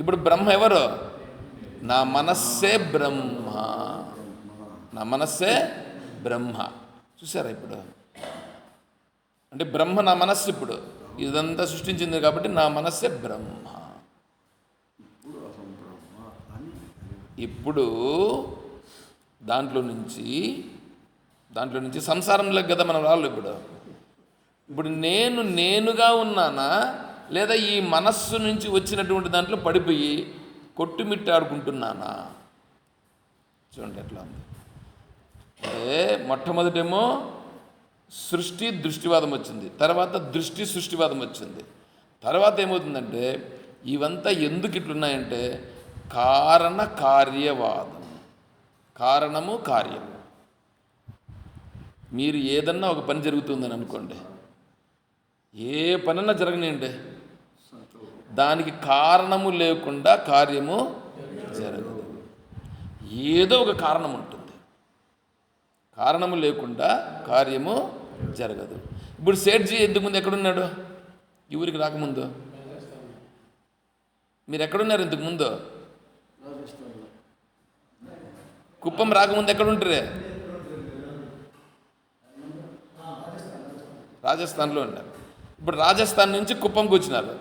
ఇప్పుడు బ్రహ్మ ఎవరు? నా మనస్సే బ్రహ్మ. నా మనస్సే బ్రహ్మ. చూసారా ఇప్పుడు? అంటే బ్రహ్మ నా మనస్సు. ఇప్పుడు ఇదంతా సృష్టించింది కాబట్టి నా మనస్సే బ్రహ్మ. ఇప్పుడు దాంట్లో నుంచి సంసారంలోకి కదా మనం రాళ్ళు. ఇప్పుడు నేనుగా ఉన్నానా, లేదా ఈ మనస్సు నుంచి వచ్చినటువంటి దాంట్లో పడిపోయి కొట్టుమిట్టాడుకుంటున్నానా? చూడండి ఎట్లా ఉంది. అంటే మొట్టమొదటేమో సృష్టి దృష్టివాదం వచ్చింది, తర్వాత దృష్టి సృష్టివాదం వచ్చింది. తర్వాత ఏమవుతుందంటే ఇవంతా ఎందుకు ఇట్లున్నాయంటే కారణ కార్యవాదం. కారణము కార్యము. మీరు ఏదన్నా ఒక పని జరుగుతుందని అనుకోండి, ఏ పనన్నా జరగనియండి, దానికి కారణము లేకుండా కార్యము జరగదు. ఏదో ఒక కారణం ఉంటుంది, కారణము లేకుండా కార్యము జరగదు. ఇప్పుడు సేట్జీ ఎందుకు ముందు ఎక్కడున్నాడు? ఈ ఊరికి రాకముందు మీరు ఎక్కడున్నారు? ఇంతకు ముందు కుప్పం రాకముందు ఎక్కడుంటారే? రాజస్థాన్లో ఉన్నారు. ఇప్పుడు రాజస్థాన్ నుంచి కుప్పంకి వచ్చినారు.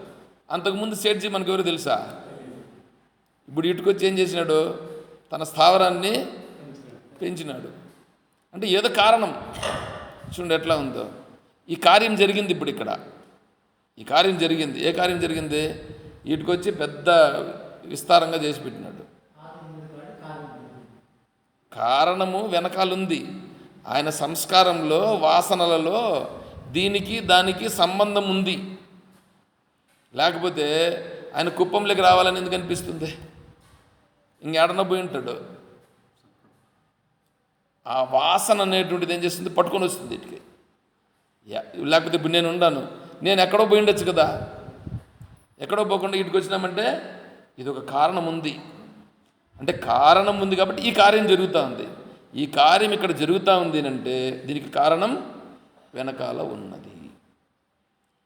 అంతకుముందు సేట్జీ మనకు ఎవరు తెలుసా? ఇప్పుడు ఇటుకొచ్చి ఏం చేసినాడు? తన స్థావరాన్ని పెంచినాడు. అంటే ఏదో కారణం. చూడండి ఎట్లా ఉందో. ఈ కార్యం జరిగింది. ఇప్పుడు ఇక్కడ ఈ కార్యం జరిగింది. ఏ కార్యం జరిగింది? ఇటుకొచ్చి పెద్ద విస్తారంగా చేసి పెట్టినాడు. కారణము వెనకాలుంది. ఆయన సంస్కారంలో, వాసనలలో దీనికి దానికి సంబంధం ఉంది. లేకపోతే ఆయన కుప్పంలోకి రావాలని ఎందుకు అనిపిస్తుంది? ఇంకేడన్నా పోయి ఉంటాడు. ఆ వాసన అనేటువంటిది ఏం చేస్తుంది? పట్టుకొని వస్తుంది ఇటుకి. లేకపోతే ఇప్పుడు నేను ఉన్నాను, నేను ఎక్కడో పోయి ఉండొచ్చు కదా. ఎక్కడో పోకుండా ఇటుకు వచ్చినామంటే ఇది ఒక కారణం ఉంది. అంటే కారణం ఉంది కాబట్టి ఈ కార్యం జరుగుతూ ఉంది. ఈ కార్యం ఇక్కడ జరుగుతూ ఉంది అంటే దీనికి కారణం వెనకాల ఉన్నది.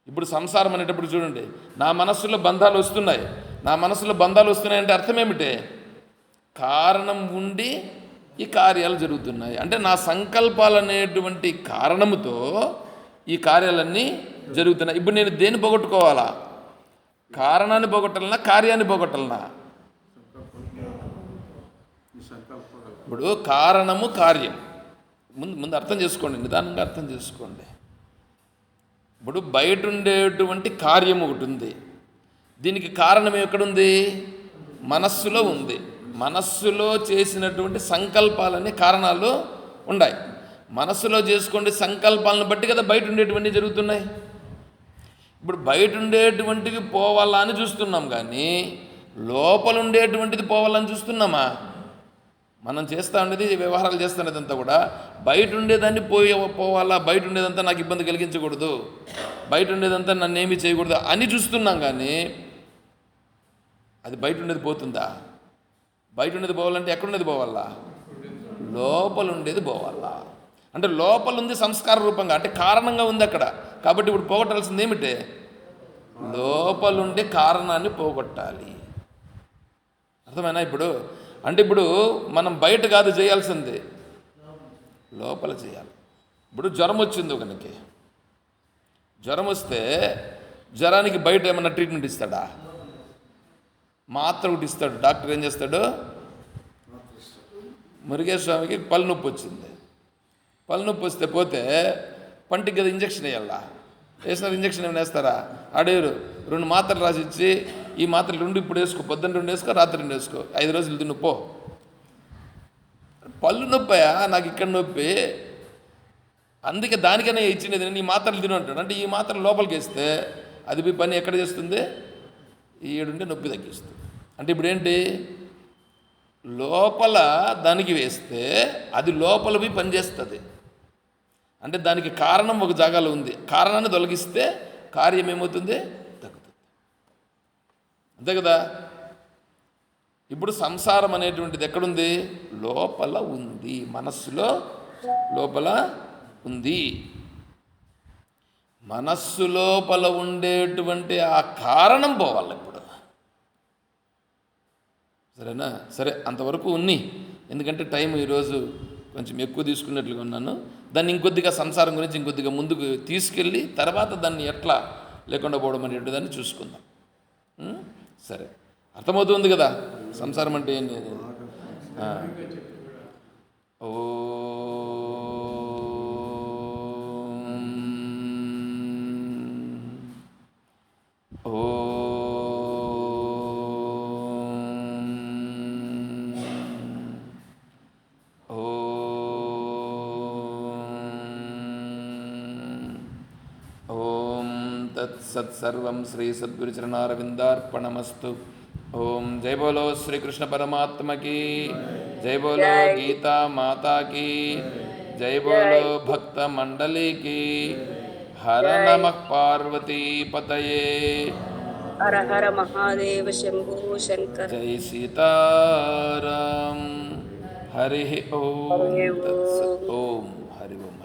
ఇప్పుడు సంసారం అనేటప్పుడు చూడండి, నా మనస్సులో బంధాలు వస్తున్నాయి. నా మనస్సులో బంధాలు వస్తున్నాయంటే అర్థం ఏమిటి? కారణం ఉండి ఈ కార్యాలు జరుగుతున్నాయి. అంటే నా సంకల్పాలు అనేటువంటి కారణముతో ఈ కార్యాలన్నీ జరుగుతున్నాయి. ఇప్పుడు నేను దేన్ని పోగొట్టుకోవాలా? కారణాన్ని పోగొట్టాలన్నా, కార్యాన్ని పోగొట్టాలన్నా? ఇప్పుడు కారణము కార్యం ముందు అర్థం చేసుకోండి, నిదానంగా అర్థం చేసుకోండి. ఇప్పుడు బయట ఉండేటువంటి కార్యం ఒకటి ఉంది. దీనికి కారణం ఎక్కడుంది? మనస్సులో ఉంది. మనస్సులో చేసినటువంటి సంకల్పాలనే కారణాలు ఉన్నాయి. మనస్సులో చేసుకోండి సంకల్పాలను బట్టి కదా బయట ఉండేటువంటివి జరుగుతున్నాయి. ఇప్పుడు బయట ఉండేటువంటివి పోవాలా అని చూస్తున్నాం, కానీ లోపల ఉండేటువంటిది పోవాలని చూస్తున్నామా? మనం చేస్తూ ఉండేది, వ్యవహారాలు చేస్తున్నది అంతా కూడా బయట ఉండేదాన్ని పోవాలా, బయట ఉండేదంతా నాకు ఇబ్బంది కలిగించకూడదు, బయట ఉండేదంతా నన్ను ఏమీ చేయకూడదు అని చూస్తున్నాం. కానీ అది బయట ఉండేది పోతుందా? బయట ఉండేది పోవాలంటే ఎక్కడుండేది పోవాలా? లోపల ఉండేది పోవాలా. అంటే లోపల ఉంది సంస్కార రూపంగా, అంటే కారణంగా ఉంది అక్కడ. కాబట్టి ఇప్పుడు పోగొట్టాల్సింది ఏమిటి? లోపలుండే కారణాన్ని పోగొట్టాలి. అర్థమైనా ఇప్పుడు? అంటే ఇప్పుడు మనం బయట కాదు చేయాల్సింది, లోపల చేయాలి. ఇప్పుడు జ్వరం వచ్చింది ఒకనికి, జ్వరం వస్తే జ్వరానికి బయట ఏమన్నా ట్రీట్మెంట్ ఇస్తాడా? మాత్ర ఒకటి ఇస్తాడు. డాక్టర్ ఏం చేస్తాడు? మురుగేశ్వర స్వామికి పళ్ళు నొప్పి వచ్చింది. పళ్ళు నొప్పి వస్తే పోతే పంటికి కదా ఇంజక్షన్ వేయాలా? వేసినారు. ఇంజక్షన్ ఏమైనా వేస్తారా? ఆడేరు 2 మాత్రలు రాసిచ్చి, ఈ మాత్రలు 2 ఇప్పుడు వేసుకో, పొద్దున్న 2 వేసుకో, రాత్రి 2 వేసుకో, 5 రోజులు తిను పో. పళ్ళు నొప్పాయా? నాకు ఇక్కడ నొప్పి, అందుకే దానికైనా ఇచ్చినది, నేను ఈ మాత్రలు తిను అంటాడు. అంటే ఈ మాత్రలు లోపలికి వేస్తే అది మీ పని ఎక్కడ చేస్తుంది? ఈడుంటే నొప్పి తగ్గిస్తుంది. అంటే ఇప్పుడు ఏంటి? లోపల దానికి వేస్తే అది లోపల పోయి పనిచేస్తుంది. అంటే దానికి కారణం ఒక జాగాలో ఉంది. కారణాన్ని తొలగిస్తే కార్యం ఏమవుతుంది? తగ్గుతుంది. అంతే కదా. ఇప్పుడు సంసారం అనేటువంటిది ఎక్కడుంది? లోపల ఉంది, మనస్సులో లోపల ఉంది. మనస్సు లోపల ఉండేటువంటి ఆ కారణం పోవాలి ఇప్పుడు. సరేనా? సరే, అంతవరకు ఉన్ని. ఎందుకంటే టైం ఈరోజు కొంచెం ఎక్కువ తీసుకున్నట్లుగా ఉన్నాను. దాన్ని ఇంకొద్దిగా సంసారం గురించి ఇంకొద్దిగా ముందుకు తీసుకెళ్ళి తర్వాత దాన్ని ఎట్లా లేకుండా పోవడం అనేటువంటి దాన్ని చూసుకుందాం. సరే, అర్థమవుతుంది కదా సంసారం అంటే ఏంటి? ఓ సత్సర్వం శ్రీ సద్గురుచరణారవిందార్పణమస్తు. ఓం జై బోలో శ్రీకృష్ణ పరమాత్మకి, జై బోలో గీతా మాతాకి, జై బోలో భక్త మండలికి. హర నమః పార్వతీ పతయే. హర హర మహాదేవ శంభో శంకర. జై సీతారాం. హరి ఓం తత్సత్. ఓం హరి ఓం.